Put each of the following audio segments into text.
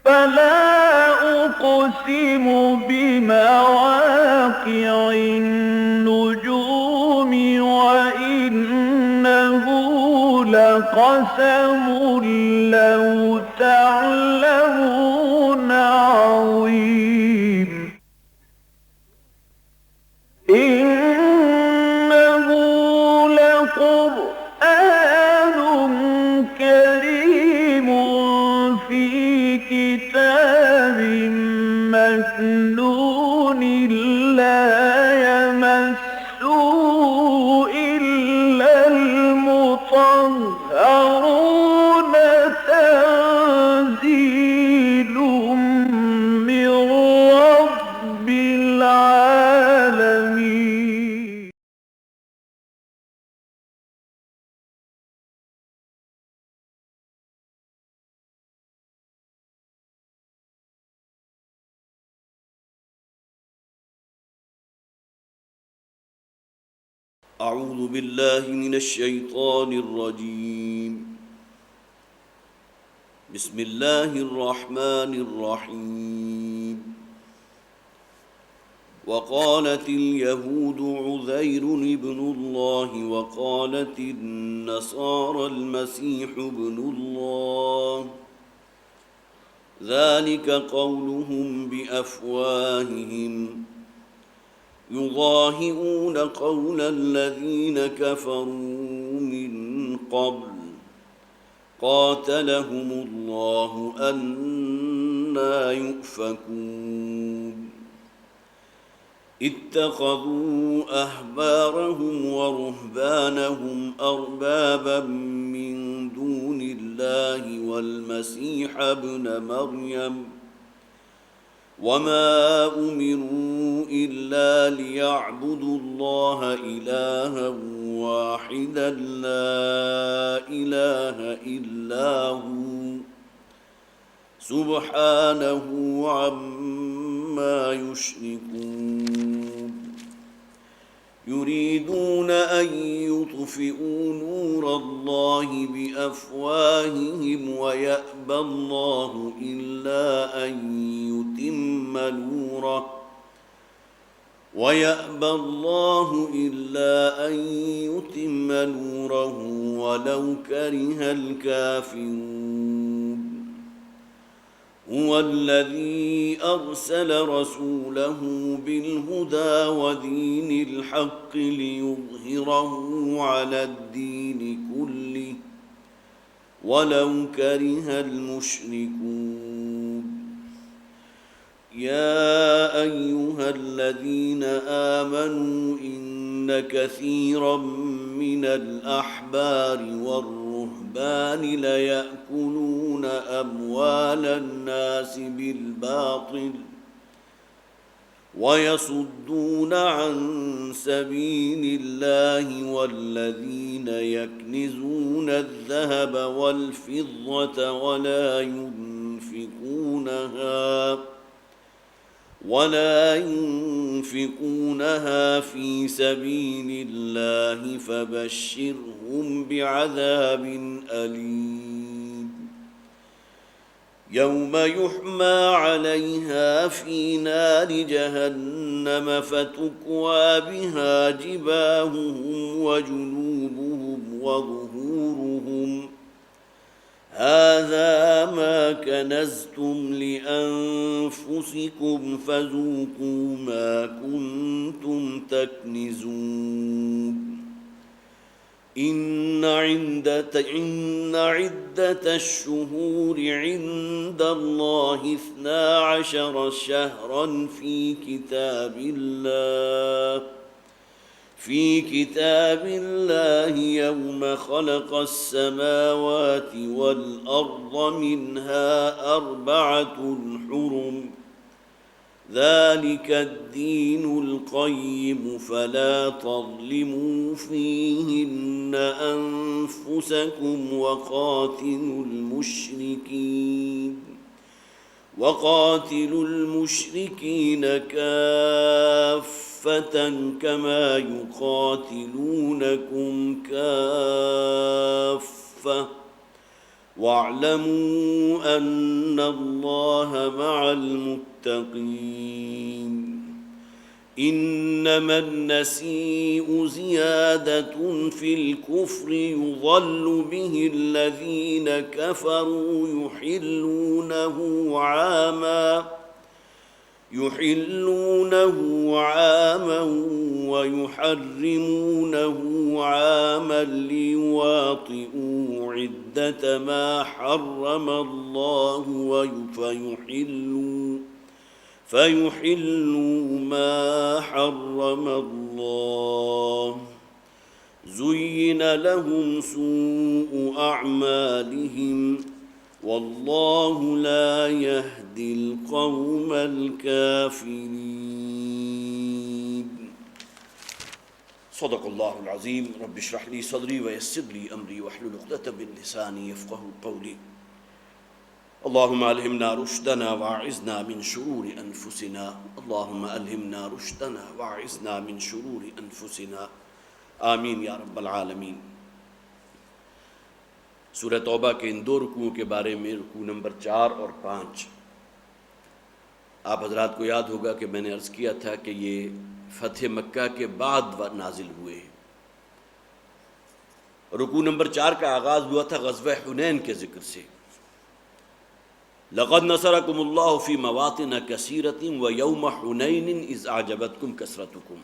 فلا أقسم بمواقع النجوم وإنه لقسم لو تعلمون عظيم إنه لقرآن كريم في كتاب مكنون لا يمسه إلا المطهرون تنزيل من رب العالمين أعوذ بالله من الشيطان الرجيم. بسم الله الرحمن الرحيم. وقالت اليهود عزير ابن الله وقالت النصارى المسيح ابن الله، ذلك قولهم بأفواههم يضاهئون قول الذين كفروا من قبل قاتلهم الله أنى يؤفكون. اتخذوا أحبارهم ورهبانهم أربابا من دون الله والمسيح ابن مريم وما أمروا إلا ليعبدوا الله إلها واحدا لا إله إلا هو سبحانه عما يشركون. يريدون أن يطفئوا نور الله بأفواههم ويأبى الله إلا أن يتم نوره ولو كره الكافرون. هو الذي أرسل رسوله بالهدى ودين الحق ليظهره على الدين كله ولو كره المشركون. يا أيها الذين آمنوا إن كثيرا من الأحبار والرهبان ليأكلون أموال الناس بالباطل ويصدون عن سبيل الله والذين يكنزون الذهب والفضة ولا ينفقونها في سبيل الله فبشرهم بعذاب أليم. يوم يحمى عليها في نار جهنم فتكوى بها جباههم وجنوبهم وظهورهم هذا ما كنزتم لأنفسكم فذوقوا ما كنتم تكنزون. إن عدة الشهور عند الله 12 شهرا في كتاب الله يوم خلق السماوات والأرض منها 4 حرم ذلك الدين القيم فلا تظلموا فيهن أنفسكم وقاتلوا المشركين كافة كما يقاتلونكم كافة واعلموا ان اللہ مع المتقین انما النسيء زيادة في الكفر يضل به الذين كفروا يحلونه عاما ويحرمونه عاما ليواطئوا عدة ما حرم الله فيحلوا ما حرم الله زين لهم سوء أعمالهم والله لا يهدي القوم الكافرين صدق الله العظيم رب اشرح لي صدري ويسر لي أمري واحلل عقدة من لساني يفقهوا قولي اللهم ألهمنا رشدنا واعذنا من شرور أنفسنا اللهم ألهمنا رشدنا واعذنا من شرور أنفسنا آمین یا رب العالمین۔ سورہ توبہ کے ان دو رکوعوں کے بارے میں رکوع نمبر 4 اور 5 آپ حضرات کو یاد ہوگا کہ میں نے عرض کیا تھا کہ یہ فتح مکہ کے بعد نازل ہوئے ہیں۔ رکوع نمبر 4 کا آغاز ہوا تھا غزوہ حنین کے ذکر سے، لَقَدْ نَصَرَكُمُ اللَّهُ فِي مَوَاطِنَ كَثِيرَةٍ وَيَوْمَ حُنَيْنٍ إِذْ أَعْجَبَتْكُمْ كَثْرَتُكُمْ۔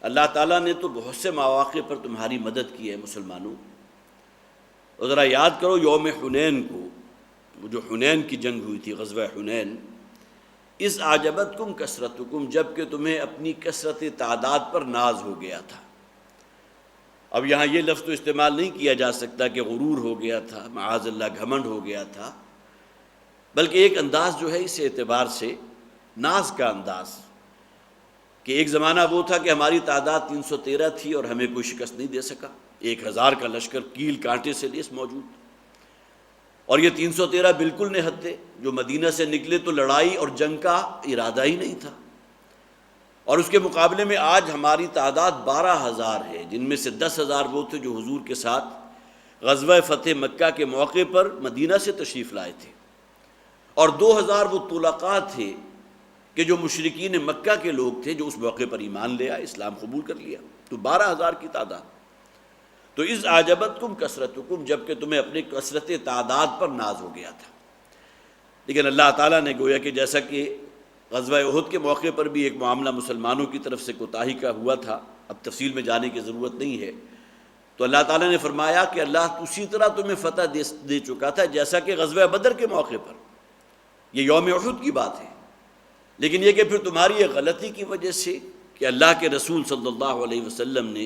اللہ تعالیٰ نے تو بہت سے مواقع پر تمہاری مدد کی ہے مسلمانوں، اور ذرا یاد کرو یوم حنین کو، جو حنین کی جنگ ہوئی تھی، غزوہ حنین، اِذْ أَعْجَبَتْكُمْ كَثْرَتُكُمْ، جب کہ تمہیں اپنی کثرت تعداد پر ناز ہو گیا تھا۔ اب یہاں یہ لفظ تو استعمال نہیں کیا جا سکتا کہ غرور ہو گیا تھا، معاذ اللہ گھمنڈ ہو گیا تھا، بلکہ ایک انداز جو ہے اس اعتبار سے ناز کا انداز کہ ایک زمانہ وہ تھا کہ ہماری تعداد 313 تھی اور ہمیں کوئی شکست نہیں دے سکا، 1000 کا لشکر کیل کانٹے سے لیس موجود، اور یہ 313 بالکل نہت تھے جو مدینہ سے نکلے تو لڑائی اور جنگ کا ارادہ ہی نہیں تھا، اور اس کے مقابلے میں آج ہماری تعداد 12000 ہے، جن میں سے 10000 وہ تھے جو حضور کے ساتھ غزوہ فتح مکہ کے موقع پر مدینہ سے تشریف لائے تھے، اور 2000 وہ طلقاء تھے کہ جو مشرکین مکہ کے لوگ تھے جو اس موقع پر ایمان لے آئے، اسلام قبول کر لیا، تو 12000 کی تعداد۔ تو اِذْ أَعْجَبَتْكُمْ كَثْرَتُكُمْ، جب کہ تمہیں اپنے کثرت تعداد پر ناز ہو گیا تھا۔ لیکن اللہ تعالیٰ نے گویا کہ جیسا کہ غزوہ احد کے موقع پر بھی ایک معاملہ مسلمانوں کی طرف سے کوتاہی کا ہوا تھا، اب تفصیل میں جانے کی ضرورت نہیں ہے، تو اللہ تعالیٰ نے فرمایا کہ اللہ اسی طرح تمہیں فتح دے چکا تھا جیسا کہ غزوہ بدر کے موقع پر، یہ یوم احد کی بات ہے، لیکن یہ کہ پھر تمہاری یہ غلطی کی وجہ سے کہ اللہ کے رسول صلی اللہ علیہ وسلم نے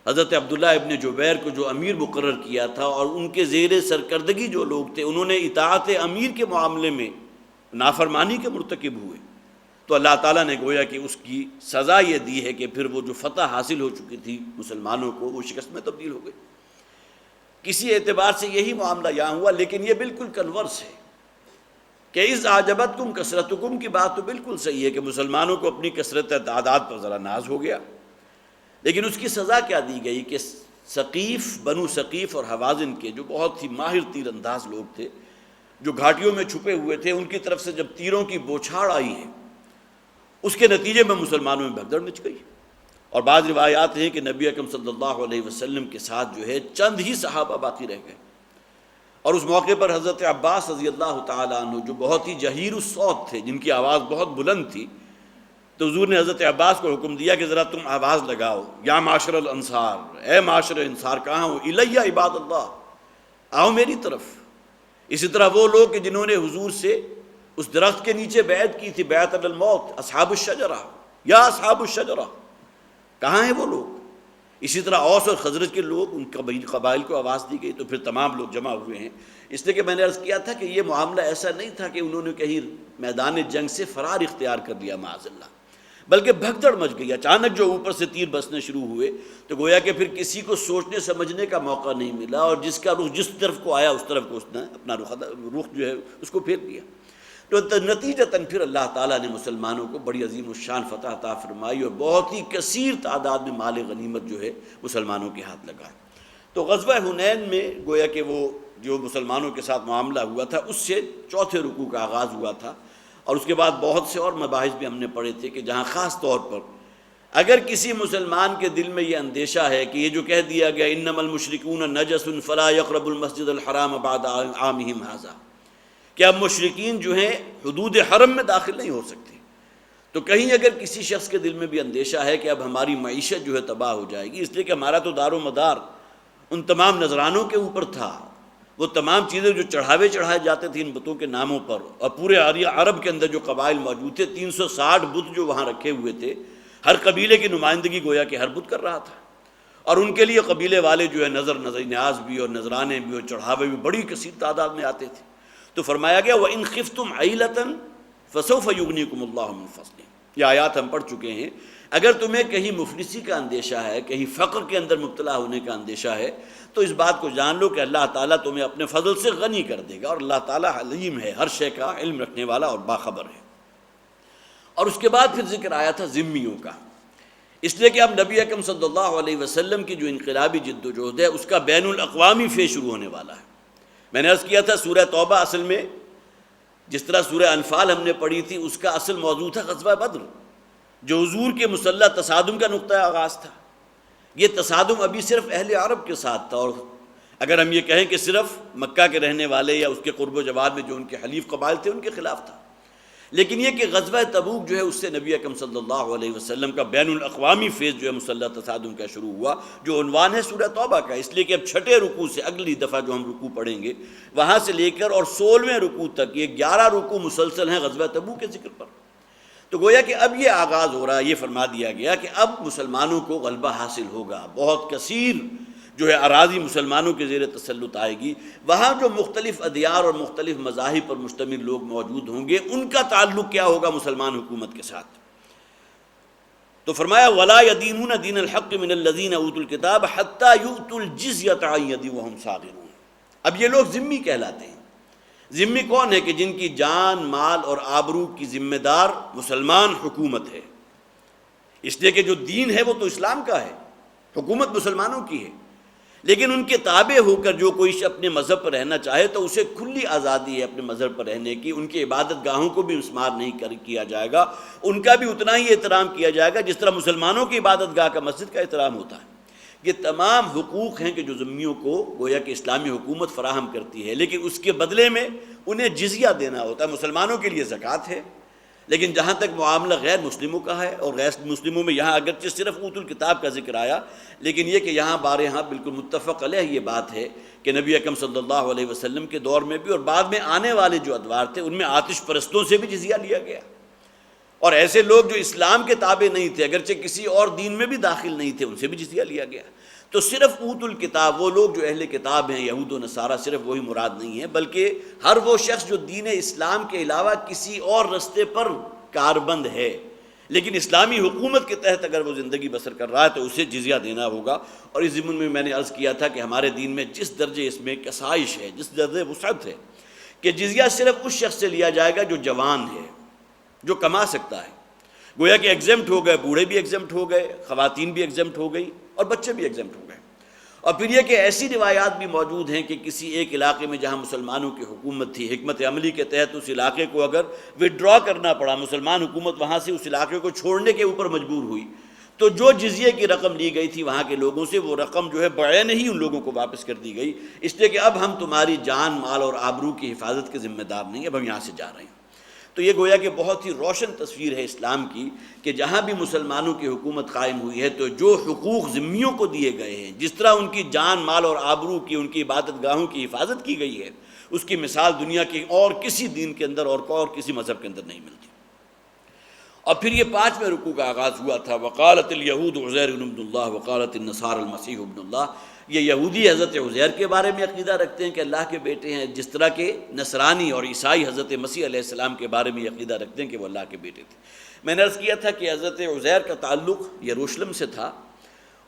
حضرت عبداللہ ابن جبیر کو جو امیر مقرر کیا تھا اور ان کے زیر سرکردگی جو لوگ تھے انہوں نے اطاعت امیر کے معاملے میں نافرمانی کے مرتکب ہوئے، تو اللہ تعالیٰ نے گویا کہ اس کی سزا یہ دی ہے کہ پھر وہ جو فتح حاصل ہو چکی تھی مسلمانوں کو وہ شکست میں تبدیل ہو گئی۔ کسی اعتبار سے یہی معاملہ یہاں ہوا، لیکن یہ بالکل کنورس ہے کہ اِذْ أَعْجَبَتْكُمْ كَثْرَتُكُمْ کی بات تو بالکل صحیح ہے کہ مسلمانوں کو اپنی کثرت تعداد پر ذرا ناز ہو گیا، لیکن اس کی سزا کیا دی گئی کہ ثقیف، بنو ثقیف اور حوازن کے جو بہت ہی ماہر تیر انداز لوگ تھے جو گھاٹیوں میں چھپے ہوئے تھے، ان کی طرف سے جب تیروں کی بوچھاڑ آئی ہے اس کے نتیجے میں مسلمانوں میں بھگدڑ مچ گئی، اور بعض روایات ہیں کہ نبی اکرم صلی اللہ علیہ وسلم کے ساتھ جو ہے چند ہی صحابہ باقی رہ گئے، اور اس موقع پر حضرت عباس رضی اللہ تعالیٰ عنہ جو بہت ہی جہیر الصوت تھے، جن کی آواز بہت بلند تھی، تو حضور نے حضرت عباس کو حکم دیا کہ ذرا تم آواز لگاؤ، یا معاشر الانصار، اے معاشر انصار کہاں ہو، الیہ عباد اللہ، آؤ میری طرف۔ اسی طرح وہ لوگ کہ جنہوں نے حضور سے اس درخت کے نیچے بیعت کی تھی، بیعت علی الموت، اصحاب الشجرہ، یا اصحاب الشجرہ، کہاں ہیں وہ لوگ؟ اسی طرح اوس اور خزرج کے لوگ، ان قبائل کو آواز دی گئی، تو پھر تمام لوگ جمع ہوئے ہیں۔ اس لیے کہ میں نے عرض کیا تھا کہ یہ معاملہ ایسا نہیں تھا کہ انہوں نے کہیں میدان جنگ سے فرار اختیار کر لیا معاذ اللہ، بلکہ بھگدڑ مچ گئی، اچانک جو اوپر سے تیر برسنے شروع ہوئے تو گویا کہ پھر کسی کو سوچنے سمجھنے کا موقع نہیں ملا، اور جس کا رخ جس طرف کو آیا اس طرف کو اس نے اپنا رخ جو ہے اس کو پھیر دیا۔ تو نتیجتاً پھر اللہ تعالیٰ نے مسلمانوں کو بڑی عظیم الشان فتح عطا فرمائی، اور بہت ہی کثیر تعداد میں مال غنیمت جو ہے مسلمانوں کے ہاتھ لگا۔ تو غزوہ حنین میں گویا کہ وہ جو مسلمانوں کے ساتھ معاملہ ہوا تھا اس سے چوتھے رکوع کا آغاز ہوا تھا، اور اس کے بعد بہت سے اور مباحث بھی ہم نے پڑھے تھے کہ جہاں خاص طور پر اگر کسی مسلمان کے دل میں یہ اندیشہ ہے کہ یہ جو کہہ دیا گیا انما المشرکون نجس فلا یقربوا المسجد الحرام بعد عامہم ھذا، کہ اب مشرکین جو ہیں حدود حرم میں داخل نہیں ہو سکتے، تو کہیں اگر کسی شخص کے دل میں بھی اندیشہ ہے کہ اب ہماری معیشت جو ہے تباہ ہو جائے گی، اس لیے کہ ہمارا تو دار و مدار ان تمام نذرانوں کے اوپر تھا، وہ تمام چیزیں جو چڑھائے جاتے تھے ان بتوں کے ناموں پر، اور پورے عرب کے اندر جو قبائل موجود تھے 360 بت جو وہاں رکھے ہوئے تھے، ہر قبیلے کی نمائندگی گویا کہ ہر بت کر رہا تھا، اور ان کے لیے قبیلے والے جو ہے نظر نیاز بھی اور نذرانے بھی اور چڑھاوے بھی بڑی کثیر تعداد میں آتے تھے۔ تو فرمایا گیا وَإِنْ خِفْتُمْ عَيْلَةً فَسَوْفَ يُغْنِيكُمُ اللَّهُ مِنْ فَضْلِهِ، یہ آیات ہم پڑھ چکے ہیں۔ اگر تمہیں کہیں مفلسی کا اندیشہ ہے، کہیں فقر کے اندر مبتلا ہونے کا اندیشہ ہے، تو اس بات کو جان لو کہ اللہ تعالیٰ تمہیں اپنے فضل سے غنی کر دے گا، اور اللہ تعالیٰ علیم ہے، ہر شے کا علم رکھنے والا اور باخبر ہے۔ اور اس کے بعد پھر ذکر آیا تھا ذمیوں کا، اس لیے کہ اب نبی اکرم صلی اللہ علیہ وسلم کی جو انقلابی جد و جہد ہے اس کا بین الاقوامی فیز شروع ہونے والا ہے۔ میں نے عرض کیا تھا سورہ توبہ اصل میں جس طرح سورہ انفال ہم نے پڑھی تھی اس کا اصل موضوع تھا غزوہ بدر، جو حضور کے مسلح تصادم کا نقطہ آغاز تھا۔ یہ تصادم ابھی صرف اہل عرب کے ساتھ تھا، اور اگر ہم یہ کہیں کہ صرف مکہ کے رہنے والے یا اس کے قرب و جوار میں جو ان کے حلیف قبائل تھے ان کے خلاف تھا، لیکن یہ کہ غزوہ تبوک جو ہے اس سے نبی اکرم صلی اللہ علیہ وسلم کا بین الاقوامی فیز جو ہے مسلح تصادم کا شروع ہوا، جو عنوان ہے سورہ توبہ کا، اس لیے کہ اب چھٹے رکوع سے اگلی دفعہ جو ہم رکوع پڑھیں گے وہاں سے لے کر اور 16ویں رکوع تک یہ 11 رکوع مسلسل ہیں غزوہ تبوک کے ذکر پر۔ تو گویا کہ اب یہ آغاز ہو رہا ہے، یہ فرما دیا گیا کہ اب مسلمانوں کو غلبہ حاصل ہوگا، بہت کثیر جو ہے اراضی مسلمانوں کے زیر تسلط آئے گی، وہاں جو مختلف ادیار اور مختلف مذاہب پر مشتمل لوگ موجود ہوں گے ان کا تعلق کیا ہوگا مسلمان حکومت کے ساتھ۔ تو فرمایا وَلَا يَدِينُونَ دِينَ الْحَقِّ مِنَ الَّذِينَ أُوتُوا الْكِتَابَ حَتَّى يُؤْتُوا الْجِزْيَةَ عَنْ يَدٍ وَهُمْ صَاغِرُونَ۔ اب یہ لوگ ذمی کہلاتے ہیں۔ ذمی کون ہے؟ کہ جن کی جان مال اور آبرو کی ذمہ دار مسلمان حکومت ہے، اس لیے کہ جو دین ہے وہ تو اسلام کا ہے، حکومت مسلمانوں کی ہے، لیکن ان کے تابع ہو کر جو کوئی اپنے مذہب پر رہنا چاہے تو اسے کھلی آزادی ہے اپنے مذہب پر رہنے کی، ان کی عبادت گاہوں کو بھی مسمار نہیں کیا جائے گا، ان کا بھی اتنا ہی احترام کیا جائے گا جس طرح مسلمانوں کی عبادت گاہ کا مسجد کا احترام ہوتا ہے۔ یہ تمام حقوق ہیں کہ جو ذمیوں کو گویا کہ اسلامی حکومت فراہم کرتی ہے، لیکن اس کے بدلے میں انہیں جزیہ دینا ہوتا ہے۔ مسلمانوں کے لیے زکوٰۃ ہے، لیکن جہاں تک معاملہ غیر مسلموں کا ہے، اور غیر مسلموں میں یہاں اگرچہ صرف اوت الکتاب کا ذکر آیا، لیکن یہ کہ یہاں بارہا بالکل متفق علیہ یہ بات ہے کہ نبی اکرم صلی اللہ علیہ وسلم کے دور میں بھی اور بعد میں آنے والے جو ادوار تھے ان میں آتش پرستوں سے بھی جزیہ لیا گیا، اور ایسے لوگ جو اسلام کے تابع نہیں تھے اگرچہ کسی اور دین میں بھی داخل نہیں تھے ان سے بھی جزیہ لیا گیا۔ تو صرف اوت الکتاب وہ لوگ جو اہل کتاب ہیں یہود و نصارہ صرف وہی مراد نہیں ہے، بلکہ ہر وہ شخص جو دین اسلام کے علاوہ کسی اور رستے پر کاربند ہے لیکن اسلامی حکومت کے تحت اگر وہ زندگی بسر کر رہا ہے تو اسے جزیہ دینا ہوگا۔ اور اس ضمن میں نے عرض کیا تھا کہ ہمارے دین میں جس درجے اس میں کسائش ہے، جس درجے وسعت ہے کہ جزیہ صرف اس شخص سے لیا جائے گا جو جوان ہے، جو کما سکتا ہے۔ گویا کہ ایگزمپٹ ہو گئے، بوڑھے بھی ایگزمپٹ ہو گئے، خواتین بھی ایگزمپٹ ہو گئی اور بچے بھی ایگزمپٹ ہو گئے۔ اور پھر یہ کہ ایسی روایات بھی موجود ہیں کہ کسی ایک علاقے میں جہاں مسلمانوں کی حکومت تھی، حکمت عملی کے تحت اس علاقے کو اگر وڈرا کرنا پڑا، مسلمان حکومت وہاں سے اس علاقے کو چھوڑنے کے اوپر مجبور ہوئی، تو جو جزیے کی رقم لی گئی تھی وہاں کے لوگوں سے وہ رقم جو ہے بعین ہی ان لوگوں کو واپس کر دی گئی، اس لیے کہ اب ہم تمہاری جان مال اور آبرو کی حفاظت کے ذمہ دار نہیں، اب ہم یہاں سے جا رہے ہیں۔ تو یہ گویا کہ بہت ہی روشن تصویر ہے اسلام کی کہ جہاں بھی مسلمانوں کی حکومت قائم ہوئی ہے تو جو حقوق ذمیوں کو دیے گئے ہیں، جس طرح ان کی جان مال اور آبرو کی، ان کی عبادت گاہوں کی حفاظت کی گئی ہے، اس کی مثال دنیا کے اور کسی دین کے اندر اور کسی مذہب کے اندر نہیں ملتی۔ اور پھر یہ 5ویں رکوع کا آغاز ہوا تھا، وقالت الیہود عزیر ابن اللہ وقالت النصارى المسیح ابن اللہ۔ یہ یہودی حضرت عزیر کے بارے میں عقیدہ رکھتے ہیں کہ اللہ کے بیٹے ہیں، جس طرح کہ نصرانی اور عیسائی حضرت مسیح علیہ السلام کے بارے میں عقیدہ رکھتے ہیں کہ وہ اللہ کے بیٹے تھے۔ میں نے عرض کیا تھا کہ حضرت عزیر کا تعلق یروشلم سے تھا،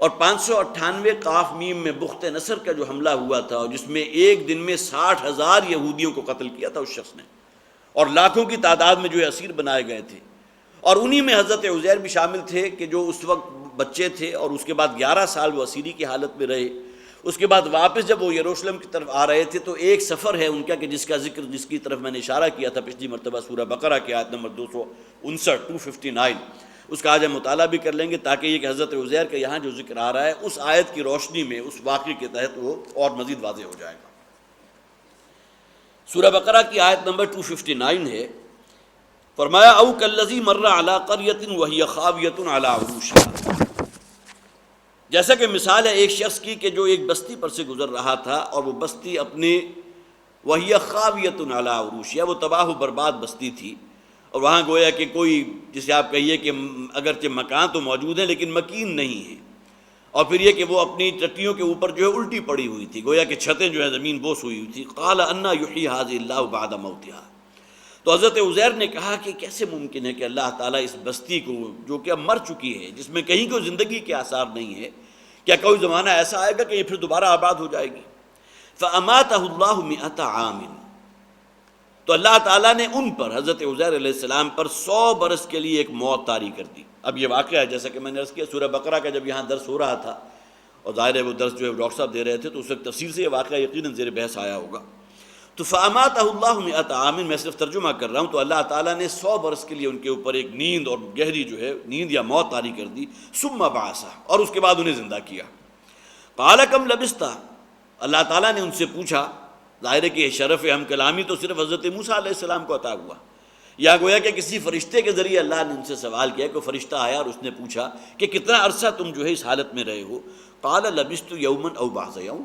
اور 598 قاف میم میں بخت نصر کا جو حملہ ہوا تھا اور جس میں ایک دن میں 60,000 یہودیوں کو قتل کیا تھا اس شخص نے، اور لاکھوں کی تعداد میں جو ہے اسیر بنائے گئے تھے، اور انہی میں حضرت عزیر بھی شامل تھے کہ جو اس وقت بچے تھے اور اس کے بعد 11 سال وہ اسیری کی حالت میں رہے۔ اس کے بعد واپس جب وہ یروشلم کی طرف آ رہے تھے تو ایک سفر ہے ان کا کہ جس کا ذکر، جس کی طرف میں نے اشارہ کیا تھا پچھلی مرتبہ سورہ بقرہ کی آیت نمبر 259 اس کا آج ہم مطالعہ بھی کر لیں گے، تاکہ یہ کہ حضرت عزیر کا یہاں جو ذکر آ رہا ہے اس آیت کی روشنی میں اس واقعے کے تحت وہ اور مزید واضح ہو جائے گا۔ سورہ بقرہ کی آیت نمبر 259 ہے، فرمایا او کالذی مر علی قریۃ وہی خاویۃ علی عروشہا، جیسا کہ مثال ہے ایک شخص کی کہ جو ایک بستی پر سے گزر رہا تھا اور وہ بستی اپنے وہی خاویۃ علی عروشہا، وہ تباہ و برباد بستی تھی، اور وہاں گویا کہ کوئی جسے آپ کہیے کہ اگرچہ مکان تو موجود ہیں لیکن مکین نہیں ہے، اور پھر یہ کہ وہ اپنی چٹیوں کے اوپر جو ہے الٹی پڑی ہوئی تھی، گویا کہ چھتیں جو ہے زمین بوس ہوئی تھی۔ قال انا یحیی ھذہ اللہ بعد موتھا، تو حضرت عزیر نے کہا کہ کیسے ممکن ہے کہ اللہ تعالیٰ اس بستی کو جو کہ اب مر چکی ہے، جس میں کہیں کوئی زندگی کے آثار نہیں ہے، کیا کوئی زمانہ ایسا آئے گا کہ یہ پھر دوبارہ آباد ہو جائے گی؟ فاماتہ اللہ 100 عام، تو اللہ تعالیٰ نے ان پر، حضرت عزیر علیہ السلام پر 100 برس کے لیے ایک موت طاری کر دی۔ اب یہ واقعہ ہے جیسا کہ میں نے عرض کیا، سورہ بقرہ کا جب یہاں درس ہو رہا تھا، اور ظاہر ہے وہ درس جو ہے ڈاکٹر صاحب دے رہے تھے تو اس وقت تفصیل سے یہ واقعہ یقیناً زیر بحث آیا ہوگا۔ تو فاماتہ اللہ 100 عام، میں صرف ترجمہ کر رہا ہوں، تو اللہ تعالیٰ نے 100 برس کے لیے ان کے اوپر ایک نیند اور گہری جو ہے نیند یا موت طاری کر دی۔ ثم بعثہ، اور اس کے بعد انہیں زندہ کیا۔ قال کم لبثت، اللہ تعالیٰ نے ان سے پوچھا، ظاہر ہے کہ شرف ہم کلامی تو صرف حضرت موسیٰ علیہ السلام کو عطا ہوا، یا گویا کہ کسی فرشتے کے ذریعے اللہ نے ان سے سوال کیا، کہ فرشتہ آیا اور اس نے پوچھا کہ کتنا عرصہ تم جو ہے اس حالت میں رہے ہو؟ قال لبثت یوما او بعض یوم،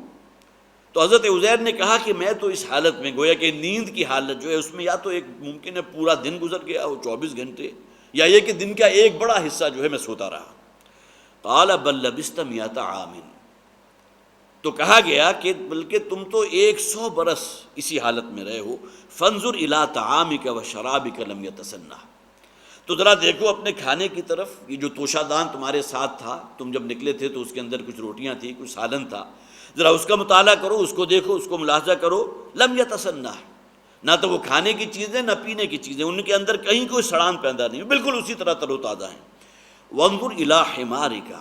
تو حضرت عزیر نے کہا کہ میں تو اس حالت میں، گویا کہ نیند کی حالت جو ہے اس میں یا تو ایک ممکن ہے پورا دن گزر گیا ہو 24 گھنٹے، یا یہ کہ دن کا ایک بڑا حصہ جو ہے میں سوتا رہا۔ قال بل لبثت 100 عام، تو کہا گیا کہ بلکہ تم تو 100 برس اسی حالت میں رہے ہو۔ فانظر الی طعامک و شرابک لم یتسنہ، تو ذرا دیکھو اپنے کھانے کی طرف، یہ جو توشہ دان تمہارے ساتھ تھا، تم جب نکلے تھے تو اس کے اندر کچھ روٹیاں تھیں، کچھ سالن تھا، ذرا اس کا مطالعہ کرو، اس کو دیکھو، اس کو ملاحظہ کرو۔ لم یتسنہ، نہ تو وہ کھانے کی چیزیں نہ پینے کی چیزیں، ان کے اندر کہیں کوئی سڑان پیدا نہیں، بالکل اسی طرح تر و تازہ ہیں۔ وانظر الی حمارک،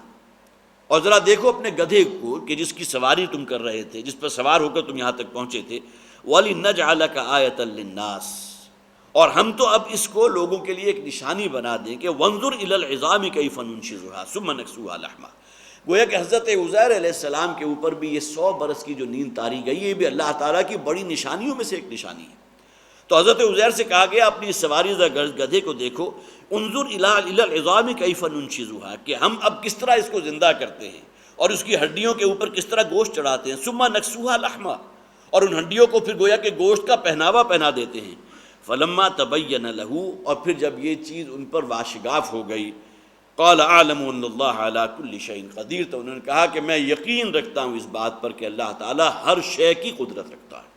اور ذرا دیکھو اپنے گدھے کو کہ جس کی سواری تم کر رہے تھے، جس پر سوار ہو کر تم یہاں تک پہنچے تھے۔ وَلِنَجْعَلَكَ آیَةً لِلنَّاسِ، اور ہم تو اب اس کو لوگوں کے لیے ایک نشانی بنا دیں کہ وَانظُرْ إِلَى الْعِظَامِ كَيْفَ نُنشِزُهَا ثُمَّ نَكْسُوهَا لَحْمًا، گویا کہ حضرت عزیر علیہ السلام کے اوپر بھی یہ 100 برس کی جو نیند طاری گئی، یہ بھی اللہ تعالیٰ کی بڑی نشانیوں میں سے ایک نشانی ہے۔ تو حضرت عزیر سے کہا گیا اپنی سواری گدھے کو دیکھو، انظر الی العظام کیف ننشزها، کہ ہم اب کس طرح اس کو زندہ کرتے ہیں اور اس کی ہڈیوں کے اوپر کس طرح گوشت چڑھاتے ہیں۔ ثم نکسوها لحما، اور ان ہڈیوں کو پھر گویا کہ گوشت کا پہناوا پہنا دیتے ہیں۔ فلما تبین له، اور پھر جب یہ چیز ان پر واشگاف ہو گئی، قال اعلم ان اللہ علی کل شیء قدیر، تو انہوں نے کہا کہ میں یقین رکھتا ہوں اس بات پر کہ اللہ تعالیٰ ہر شے کی قدرت رکھتا ہے۔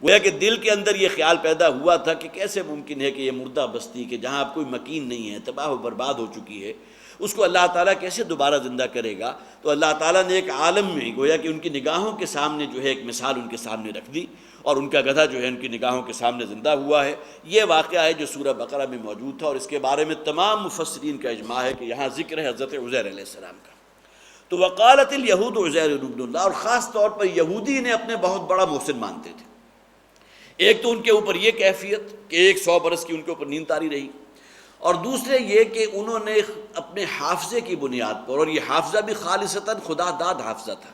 گویا کہ دل کے اندر یہ خیال پیدا ہوا تھا کہ کیسے ممکن ہے کہ یہ مردہ بستی کہ جہاں اب کوئی مکین نہیں ہے، تباہ و برباد ہو چکی ہے، اس کو اللہ تعالیٰ کیسے دوبارہ زندہ کرے گا؟ تو اللہ تعالیٰ نے ایک عالم میں گویا کہ ان کی نگاہوں کے سامنے جو ہے ایک مثال ان کے سامنے رکھ دی، اور ان کا گدھا جو ہے ان کی نگاہوں کے سامنے زندہ ہوا ہے۔ یہ واقعہ ہے جو سورہ بقرہ میں موجود تھا، اور اس کے بارے میں تمام مفسرین کا اجماع ہے کہ یہاں ذکر ہے حضرت عزیر علیہ السلام کا۔ تو وقالت الیہود عزیر ابن اللہ، اور خاص طور پر یہودی نے اپنے بہت بڑا محسن مانتے تھے۔ ایک تو ان کے اوپر یہ کیفیت کہ 100 برس کی ان کے اوپر نیند طاری رہی، اور دوسرے یہ کہ انہوں نے اپنے حافظے کی بنیاد پر، اور یہ حافظہ بھی خالصتاً خدا داد حافظہ تھا،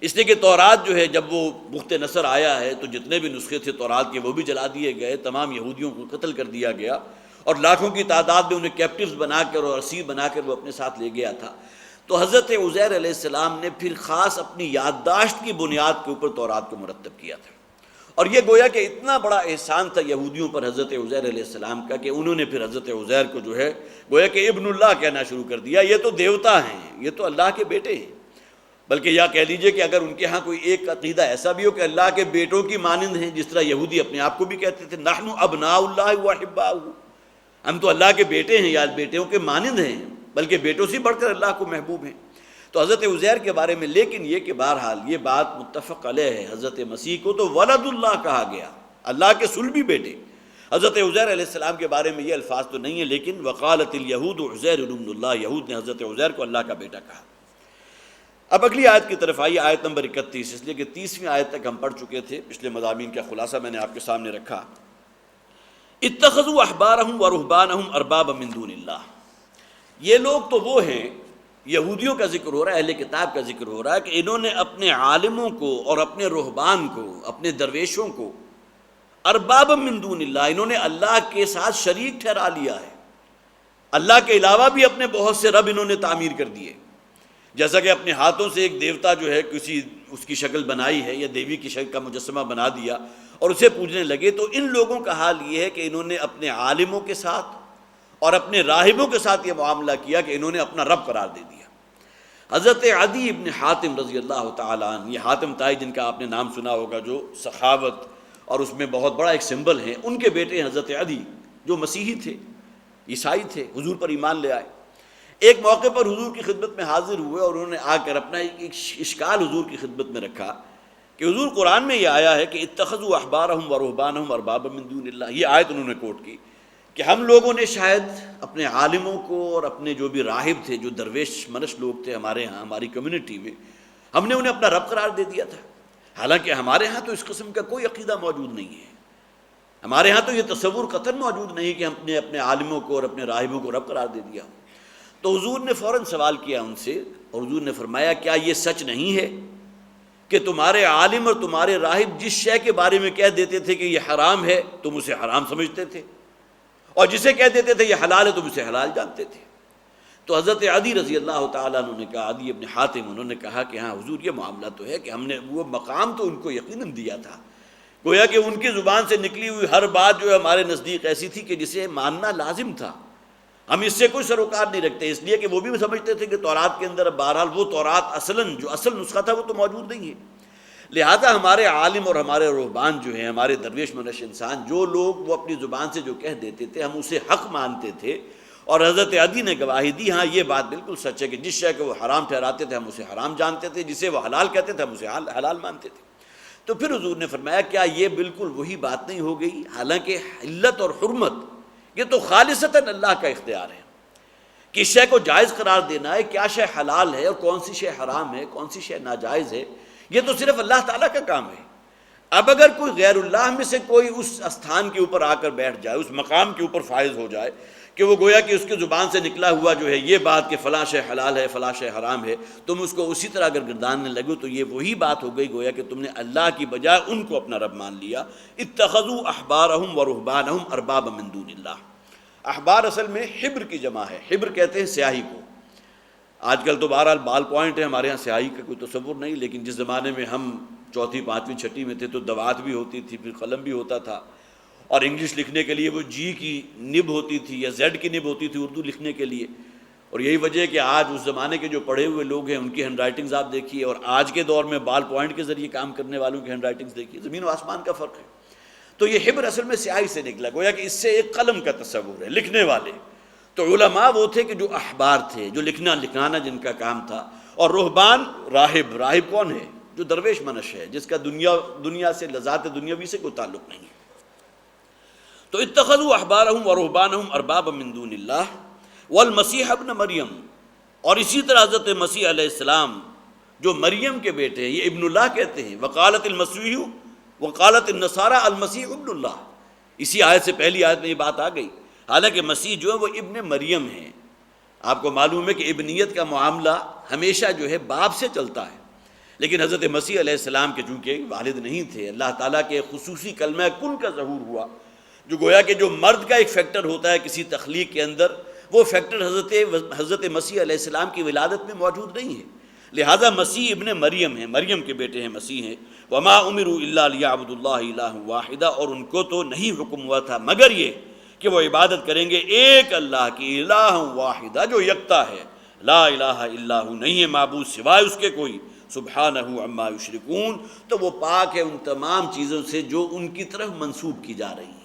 اس لیے کہ تورات جو ہے جب وہ بخت نصر آیا ہے تو جتنے بھی نسخے تھے تورات کے وہ بھی جلا دیے گئے، تمام یہودیوں کو قتل کر دیا گیا، اور لاکھوں کی تعداد میں انہیں کیپٹیوز بنا کر اور اسیر بنا کر وہ اپنے ساتھ لے گیا تھا۔ تو حضرت عزیر علیہ السلام نے پھر خاص اپنی یادداشت کی بنیاد کے اوپر تورات کو مرتب کیا تھا، اور یہ گویا کہ اتنا بڑا احسان تھا یہودیوں پر حضرت عزیر علیہ السلام کا کہ انہوں نے پھر حضرت عزیر کو جو ہے گویا کہ ابن اللہ کہنا شروع کر دیا۔ یہ تو دیوتا ہیں، یہ تو اللہ کے بیٹے ہیں، بلکہ یا کہہ لیجئے کہ اگر ان کے ہاں کوئی ایک عقیدہ ایسا بھی ہو کہ اللہ کے بیٹوں کی مانند ہیں، جس طرح یہودی اپنے آپ کو بھی کہتے تھے نحن ابناء اللہ واحباؤہ، ہم تو اللہ کے بیٹے ہیں یا بیٹوں کے مانند ہیں، بلکہ بیٹوں سے بڑھ کر اللہ کو محبوب ہیں۔ تو حضرت عزیر کے بارے میں لیکن یہ کہ بہرحال یہ بات متفق علیہ ہے، حضرت مسیح کو تو ولد اللہ کہا گیا، اللہ کے صلبی بیٹے۔ حضرت عزیر علیہ السلام کے بارے میں یہ الفاظ تو نہیں ہیں، لیکن وقالت الیہود عزیر ابن اللہ، یہود نے حضرت عزیر کو اللہ کا بیٹا کہا۔ اب اگلی آیت کی طرف آئیے، آیت نمبر 31، اس لیے کہ 30ویں آیت تک ہم پڑھ چکے تھے، پچھلے مضامین کا خلاصہ میں نے آپ کے سامنے رکھا۔ اتخذوا احبارہم ورہبانہم اربابا من دون اللہ، یہ لوگ تو وہ ہیں، یہودیوں کا ذکر ہو رہا ہے، اہل کتاب کا ذکر ہو رہا ہے کہ انہوں نے اپنے عالموں کو اور اپنے رہبان کو، اپنے درویشوں کو اربابا من دون اللہ، انہوں نے اللہ کے ساتھ شریک ٹھہرا لیا ہے۔ اللہ کے علاوہ بھی اپنے بہت سے رب انہوں نے تعمیر کر دیے، جیسا کہ اپنے ہاتھوں سے ایک دیوتا جو ہے کسی اس کی شکل بنائی ہے یا دیوی کی شکل کا مجسمہ بنا دیا اور اسے پوجنے لگے۔ تو ان لوگوں کا حال یہ ہے کہ انہوں نے اپنے عالموں کے ساتھ اور اپنے راہبوں کے ساتھ یہ معاملہ کیا کہ انہوں نے اپنا رب قرار دے دیا۔ حضرت عدی ابن حاتم رضی اللہ تعالیٰ عنہ، یہ حاتم طائی جن کا آپ نے نام سنا ہوگا، جو سخاوت اور اس میں بہت بڑا ایک سمبل ہے، ان کے بیٹے حضرت عدی جو مسیحی تھے، عیسائی تھے، حضور پر ایمان لے آئے۔ ایک موقع پر حضور کی خدمت میں حاضر ہوئے اور انہوں نے آ کر اپنا ایک اشکال حضور کی خدمت میں رکھا کہ حضور قرآن میں یہ آیا ہے کہ اتخذوا احبارہم ورہبانہم اربابا من دون اللہ، یہ آیت انہوں نے کوٹ کی کہ ہم لوگوں نے شاید اپنے عالموں کو اور اپنے جو بھی راہب تھے، جو درویش منش لوگ تھے ہمارے ہاں، ہماری کمیونٹی میں، ہم نے انہیں اپنا رب قرار دے دیا تھا، حالانکہ ہمارے ہاں تو اس قسم کا کوئی عقیدہ موجود نہیں ہے، ہمارے ہاں تو یہ تصور قطعاً موجود نہیں کہ ہم نے اپنے عالموں کو اور اپنے راہبوں کو رب قرار دے دیا۔ تو حضور نے فوراً سوال کیا ان سے، اور حضور نے فرمایا کیا یہ سچ نہیں ہے کہ تمہارے عالم اور تمہارے راہب جس شے کے بارے میں کہہ دیتے تھے کہ یہ حرام ہے تم اسے حرام سمجھتے تھے، اور جسے کہہ دیتے تھے یہ حلال ہے تم اسے حلال جانتے تھے؟ تو حضرت عدی رضی اللہ تعالیٰ عنہ نے کہا، عدی ابن حاتم، انہوں نے کہا کہ ہاں حضور یہ معاملہ تو ہے کہ ہم نے وہ مقام تو ان کو یقیناً دیا تھا، گویا کہ ان کی زبان سے نکلی ہوئی ہر بات جو ہے ہمارے نزدیک ایسی تھی کہ جسے ماننا لازم تھا، ہم اس سے کوئی سروکار نہیں رکھتے، اس لیے کہ وہ بھی سمجھتے تھے کہ تورات کے اندر بہرحال وہ تورات اصلاً جو اصل نسخہ تھا وہ تو موجود نہیں ہے، لہذا ہمارے عالم اور ہمارے رہبان جو ہیں، ہمارے درویش منش انسان، جو لوگ وہ اپنی زبان سے جو کہہ دیتے تھے ہم اسے حق مانتے تھے، اور حضرت عدی نے گواہی دی ہاں یہ بات بالکل سچ ہے کہ جس شے کو وہ حرام ٹھہراتے تھے ہم اسے حرام جانتے تھے، جسے وہ حلال کہتے تھے ہم اسے حلال مانتے تھے۔ تو پھر حضور نے فرمایا کیا یہ بالکل وہی بات نہیں ہو گئی؟ حالانکہ علت اور حرمت یہ تو خالصتاً اللہ کا اختیار ہے، کس شے کو جائز قرار دینا ہے، کیا شے حلال ہے اور کون سی شے حرام ہے، کون سی شے ناجائز ہے، یہ تو صرف اللہ تعالیٰ کا کام ہے۔ اب اگر کوئی غیر اللہ میں سے کوئی اس استھان کے اوپر آ کر بیٹھ جائے، اس مقام کے اوپر فائز ہو جائے کہ وہ گویا کہ اس کی زبان سے نکلا ہوا جو ہے یہ بات کہ فلاں شے حلال ہے فلاں شے حرام ہے، تم اس کو اسی طرح اگر گرداننے لگو تو یہ وہی بات ہو گئی گویا کہ تم نے اللہ کی بجائے ان کو اپنا رب مان لیا۔ اتخذوا احبارہم ورہبانہم اربابا من دون اللہ۔ احبار اصل میں حبر کی جمع ہے، حبر کہتے ہیں سیاہی کو۔ آج کل تو بہرحال بال پوائنٹ ہے، ہمارے ہاں سیاہی کا کوئی تصور نہیں، لیکن جس زمانے میں ہم چوتھی پانچویں چھٹی میں تھے تو دوات بھی ہوتی تھی، پھر قلم بھی ہوتا تھا، اور انگلش لکھنے کے لیے وہ جی کی نب ہوتی تھی یا زیڈ کی نب ہوتی تھی اردو لکھنے کے لیے، اور یہی وجہ ہے کہ آج اس زمانے کے جو پڑھے ہوئے لوگ ہیں ان کی ہینڈ رائٹنگز آپ دیکھیے، اور آج کے دور میں بال پوائنٹ کے ذریعے کام کرنے والوں کی ہینڈ رائٹنگز دیکھیے، زمین و آسمان کا فرق ہے۔ تو یہ حبر اصل میں سیاہی سے نکلا، گویا کہ اس سے ایک قلم کا تصور ہے، لکھنے والے۔ تو علماء وہ تھے کہ جو احبار تھے، جو لکھانا جن کا کام تھا، اور رہبان راہب کون ہے؟ جو درویش منش ہے، جس کا دنیا سے لذات دنیاوی سے کوئی تعلق نہیں ہے۔ تو اتخذوا احبارہم ورہبانہم اربابا من دون اللہ والمسیح ابن مریم، اور اسی طرح حضرت مسیح علیہ السلام جو مریم کے بیٹے ہیں، یہ ابن اللہ کہتے ہیں۔ وقالت المسیح وقالت النصارى المسیح ابن اللہ، اسی آیت سے پہلی آیت میں یہ بات آ گئی، حالانکہ مسیح جو ہے وہ ابن مریم ہیں۔ آپ کو معلوم ہے کہ ابنیت کا معاملہ ہمیشہ جو ہے باپ سے چلتا ہے، لیکن حضرت مسیح علیہ السلام کے چونکہ والد نہیں تھے، اللہ تعالیٰ کے خصوصی کلمہ کن کا ظہور ہوا، جو گویا کہ جو مرد کا ایک فیکٹر ہوتا ہے کسی تخلیق کے اندر، وہ فیکٹر حضرت مسیح علیہ السلام کی ولادت میں موجود نہیں ہے، لہذا مسیح ابن مریم ہیں، مریم کے بیٹے ہیں، مسیح ہیں۔ وما امروا الا لیعبدوا اللہ الہ واحدہ، اور ان کو تو نہیں حکم ہوا تھا مگر یہ کہ وہ عبادت کریں گے ایک اللہ کی، الہ واحدہ جو یکتا ہے، لا الہ الا ہو، نہیں ہے معبود سوائے اس کے کوئی، سبحانہ عما یشرکون، تو وہ پاک ہے ان تمام چیزوں سے جو ان کی طرف منسوب کی جا رہی ہیں۔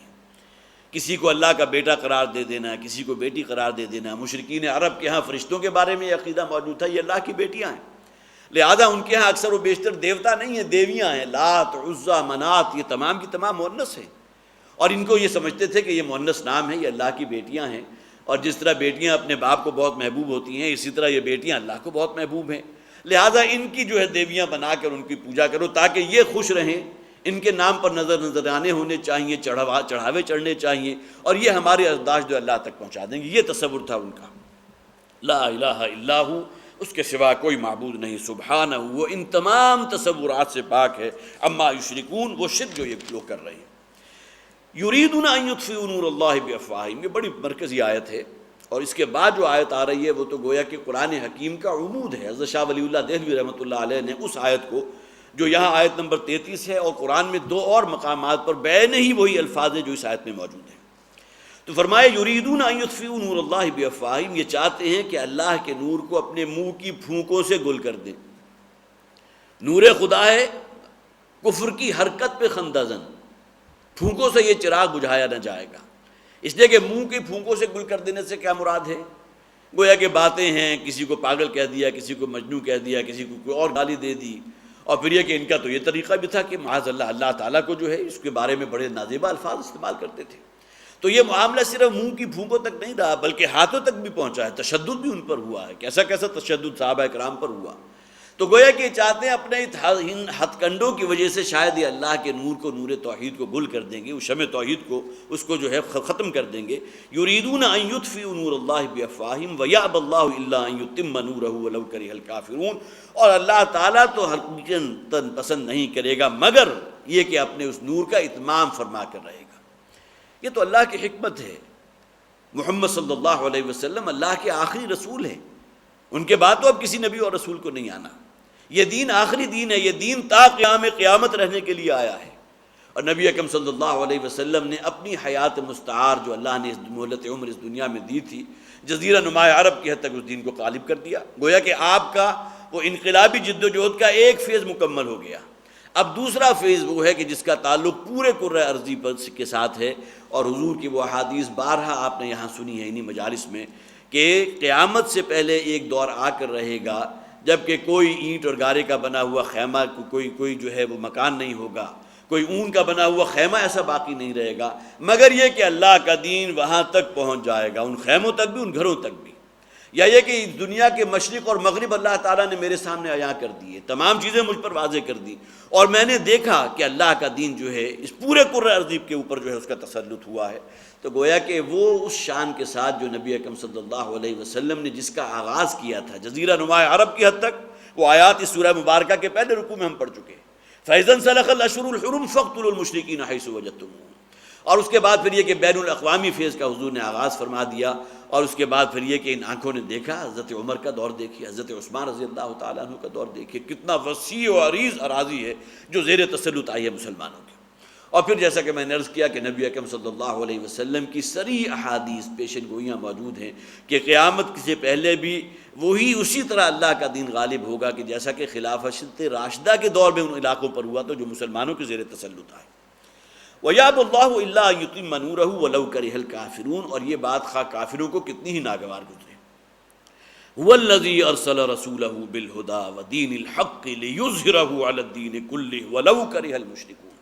کسی کو اللہ کا بیٹا قرار دے دینا، کسی کو بیٹی قرار دے دینا، مشرکین عرب کے ہاں فرشتوں کے بارے میں یہ عقیدہ موجود تھا یہ اللہ کی بیٹیاں ہیں، لہذا ان کے ہاں اکثر و بیشتر دیوتا نہیں ہیں، دیویاں ہیں، لات، عزا، منات، یہ تمام کی تمام مؤنث ہیں، اور ان کو یہ سمجھتے تھے کہ یہ مؤنث نام ہے، یہ اللہ کی بیٹیاں ہیں، اور جس طرح بیٹیاں اپنے باپ کو بہت محبوب ہوتی ہیں اسی طرح یہ بیٹیاں اللہ کو بہت محبوب ہیں، لہٰذا ان کی جو ہے دیویاں بنا کر ان کی پوجا کرو تاکہ یہ خوش رہیں، ان کے نام پر نذرانے ہونے چاہیے، چڑھاوے چڑھنے چاہیے، اور یہ ہمارے اقداش جو اللہ تک پہنچا دیں گے۔ یہ تصور تھا ان کا۔ لا الہ الا ہو، اس کے سوا کوئی معبود نہیں، سبحانہ، وہ ان تمام تصورات سے پاک ہے، اما یشرکون، وہ شرک جو یہ لوگ کر رہے ہیں۔ یریدون ان یطفئوا نور اللہ بافواہہم، یہ بڑی مرکزی آیت ہے، اور اس کے بعد جو آیت آ رہی ہے وہ تو گویا کہ قرآن حکیم کا عمود ہے۔ حضرت شاہ ولی اللہ دہلوی رحمۃ اللہ علیہ نے اس آیت کو، جو یہاں آیت نمبر 33 ہے، اور قرآن میں 2 اور مقامات پر بین ہی وہی الفاظ ہیں جو اس آیت میں موجود ہیں، تو فرمایا یریدون ان یطفئوا نور اللہ بافواہہم، یہ چاہتے ہیں کہ اللہ کے نور کو اپنے منہ کی پھونکوں سے گل کر دیں۔ نور خدا ہے، کفر کی حرکت پہ خندہ زن، پھونکوں سے یہ چراغ بجھایا نہ جائے گا۔ اس لیے کہ منہ کی پھونکوں سے گل کر دینے سے کیا مراد ہے؟ گویا کہ باتیں ہیں، کسی کو پاگل کہہ دیا، کسی کو مجنون کہہ دیا، کسی کو کوئی اور گالی دے دی، اور پھر یہ کہ ان کا تو یہ طریقہ بھی تھا کہ معاذ اللہ اللہ تعالیٰ کو جو ہے اس کے بارے میں بڑے نازیبا الفاظ استعمال کرتے تھے۔ تو یہ معاملہ صرف منہ کی پھونکوں تک نہیں رہا بلکہ ہاتھوں تک بھی پہنچا ہے، تشدد بھی ان پر ہوا ہے، کیسا کیسا تشدد صحابہ کرام پر ہوا۔ تو گویا کہ چاہتے ہیں اپنے ان ہتھ کنڈوں کی وجہ سے شاید یہ اللہ کے نور کو، نور توحید کو گل کر دیں گے، اس شمع توحید کو، اس کو جو ہے ختم کر دیں گے۔ یریدون ان یطفئوا نور اللہ بافواہہم ویأبی اللہ الا ان یتم نورہ ولو کرہ الکافرون، اور اللہ تعالیٰ تو حقیقتاً پسند نہیں کرے گا مگر یہ کہ اپنے اس نور کا اتمام فرما کر رہے گا۔ یہ تو اللہ کی حکمت ہے۔ محمد صلی اللہ علیہ وسلم اللہ کے آخری رسول ہیں، ان کے بعد تو اب کسی نبی اور رسول کو نہیں آنا۔ یہ دین آخری دین ہے، یہ دین تا قیامت رہنے کے لیے آیا ہے، اور نبی اکرم صلی اللہ علیہ وسلم نے اپنی حیات مستعار جو اللہ نے اس مہلت عمر اس دنیا میں دی تھی، جزیرہ نما عرب کی حد تک اس دین کو غالب کر دیا۔ گویا کہ آپ کا وہ انقلابی جد و جہد کا ایک فیز مکمل ہو گیا۔ اب دوسرا فیز وہ ہے کہ جس کا تعلق پورے کرۂ ارضی کے ساتھ ہے، اور حضور کی وہ احادیث بارہا آپ نے یہاں سنی ہے انہی مجالس میں، کہ قیامت سے پہلے ایک دور آ کر رہے گا جب کہ کوئی اینٹ اور گارے کا بنا ہوا خیمہ، کوئی جو ہے وہ مکان نہیں ہوگا، کوئی اون کا بنا ہوا خیمہ ایسا باقی نہیں رہے گا، مگر یہ کہ اللہ کا دین وہاں تک پہنچ جائے گا، ان خیموں تک بھی، ان گھروں تک بھی۔ یا یہ کہ دنیا کے مشرق اور مغرب اللہ تعالیٰ نے میرے سامنے عیاں کر دیے، تمام چیزیں مجھ پر واضح کر دی، اور میں نے دیکھا کہ اللہ کا دین جو ہے اس پورے کرۂ ارضی کے اوپر جو ہے اس کا تسلط ہوا ہے۔ تو گویا کہ وہ اس شان کے ساتھ جو نبی اکرم صلی اللہ علیہ وسلم نے جس کا آغاز کیا تھا جزیرہ نما عرب کی حد تک، وہ آیات اس سورہ مبارکہ کے پہلے رکوع میں ہم پڑھ چکے ہیں، فَإِذَا انسَلَخَ الْأَشْهُرُ الْحُرُمُ فَاقْتُلُوا الْمُشْرِكِينَ حَيْثُ وَجَدتُّمُوهُمْ، اور اس کے بعد پھر یہ کہ بین الاقوامی فیز کا حضور نے آغاز فرما دیا، اور اس کے بعد پھر یہ کہ ان آنکھوں نے دیکھا، حضرت عمر کا دور دیکھیے، حضرت عثمان رضی اللہ تعالیٰ عنہ کا دور دیکھیے، کتنا وسیع و عریض اراضی ہے جو زیر تسلط آئی ہے مسلمانوں کی۔ اور پھر جیسا کہ میں نے عرض کیا کہ نبی اکرم صلی اللہ علیہ وسلم کی صریح احادیث پیشن گوئیاں موجود ہیں کہ قیامت سے پہلے بھی وہی اسی طرح اللہ کا دین غالب ہوگا کہ جیسا کہ خلافت راشدہ کے دور میں ان علاقوں پر ہوا تو جو مسلمانوں کے زیر تسلط آئے۔ وَيَأْبَى اللَّهُ إِلَّا أَن يُتِمَّ نُورَهُ وَلَوْ كَرِهَ الْكَافِرُونَ، اور یہ بات خواہ کافروں کو کتنی ہی ناگوار گزرے۔ هُوَ الَّذِي أَرْسَلَ رَسُولَهُ بِالْهُدَى وَدِينِ الْحَقِّ لِيُظْهِرَهُ عَلَى الدِّينِ كُلِّهِ وَلَوْ كَرِهَ الْمُشْرِكُونَ،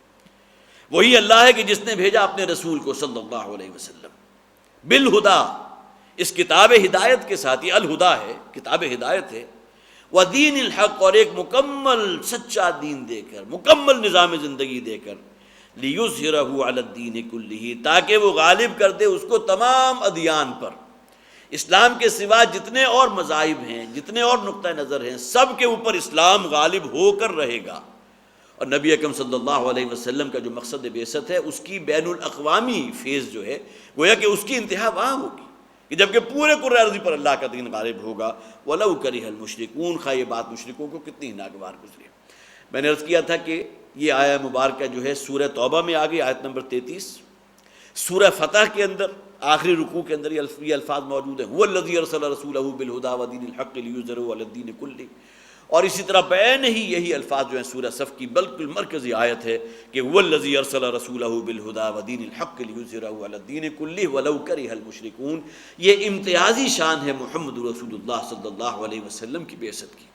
وہی اللہ ہے کہ جس نے بھیجا اپنے رسول کو صلی اللہ علیہ وسلم بالہدا، اس کتاب ہدایت کے ساتھ، یہ الہدا ہے، کتاب ہدایت ہے، وَدِينِ الْحَقِّ، اور ایک مکمل سچا دین دے کر، مکمل نظام زندگی دے کر، لِيُظْهِرَهُ عَلَى الدِّينِ كُلِّهِ، تاکہ وہ غالب کر دے اس کو تمام ادیان پر۔ اسلام کے سوا جتنے اور مذاہب ہیں، جتنے اور نقطہ نظر ہیں، سب کے اوپر اسلام غالب ہو کر رہے گا۔ اور نبی اکرم صلی اللہ علیہ وسلم کا جو مقصد بعثت ہے، اس کی بین الاقوامی فیز جو ہے، گویا کہ اس کی انتہا وہاں ہوگی کہ جب کہ پورے کرۂ ارضی پر اللہ کا دین غالب ہوگا۔ وَلَوْ كَرِهَ الْمُشْرِكُونَ، خواہ یہ بات مشرکوں کو کتنی ناگوار گزرے۔ میں نے عرض کیا تھا کہ یہ آیہ مبارکہ جو ہے سورہ توبہ میں آ گئی، آیت نمبر 33۔ سورہ فتح کے اندر آخری رکوع کے اندر یہ الفاظ موجود ہیں، هُوَ الَّذِي أَرْسَلَ رَسُولَهُ بِالْهُدَى وَدِينِ الْحَقِّ لِيُظْهِرَهُ عَلَى الدِّينِ كُلِّهِ، اور اسی طرح بین ہی یہی الفاظ جو ہیں سورہ صف کی بالکل مرکزی آیت ہے کہ هُوَ الَّذِي أَرْسَلَ رَسُولَهُ بِالْهُدَى وَدِينِ الْحَقِّ لِيُظْهِرَهُ عَلَى الدِّينِ كُلِّهِ وَلَوْ كَرِهَ الْمُشْرِكُونَ۔ یہ امتیازی شان ہے محمد رسول اللہ صلی اللہ علیہ وسلم کی بعثت کی،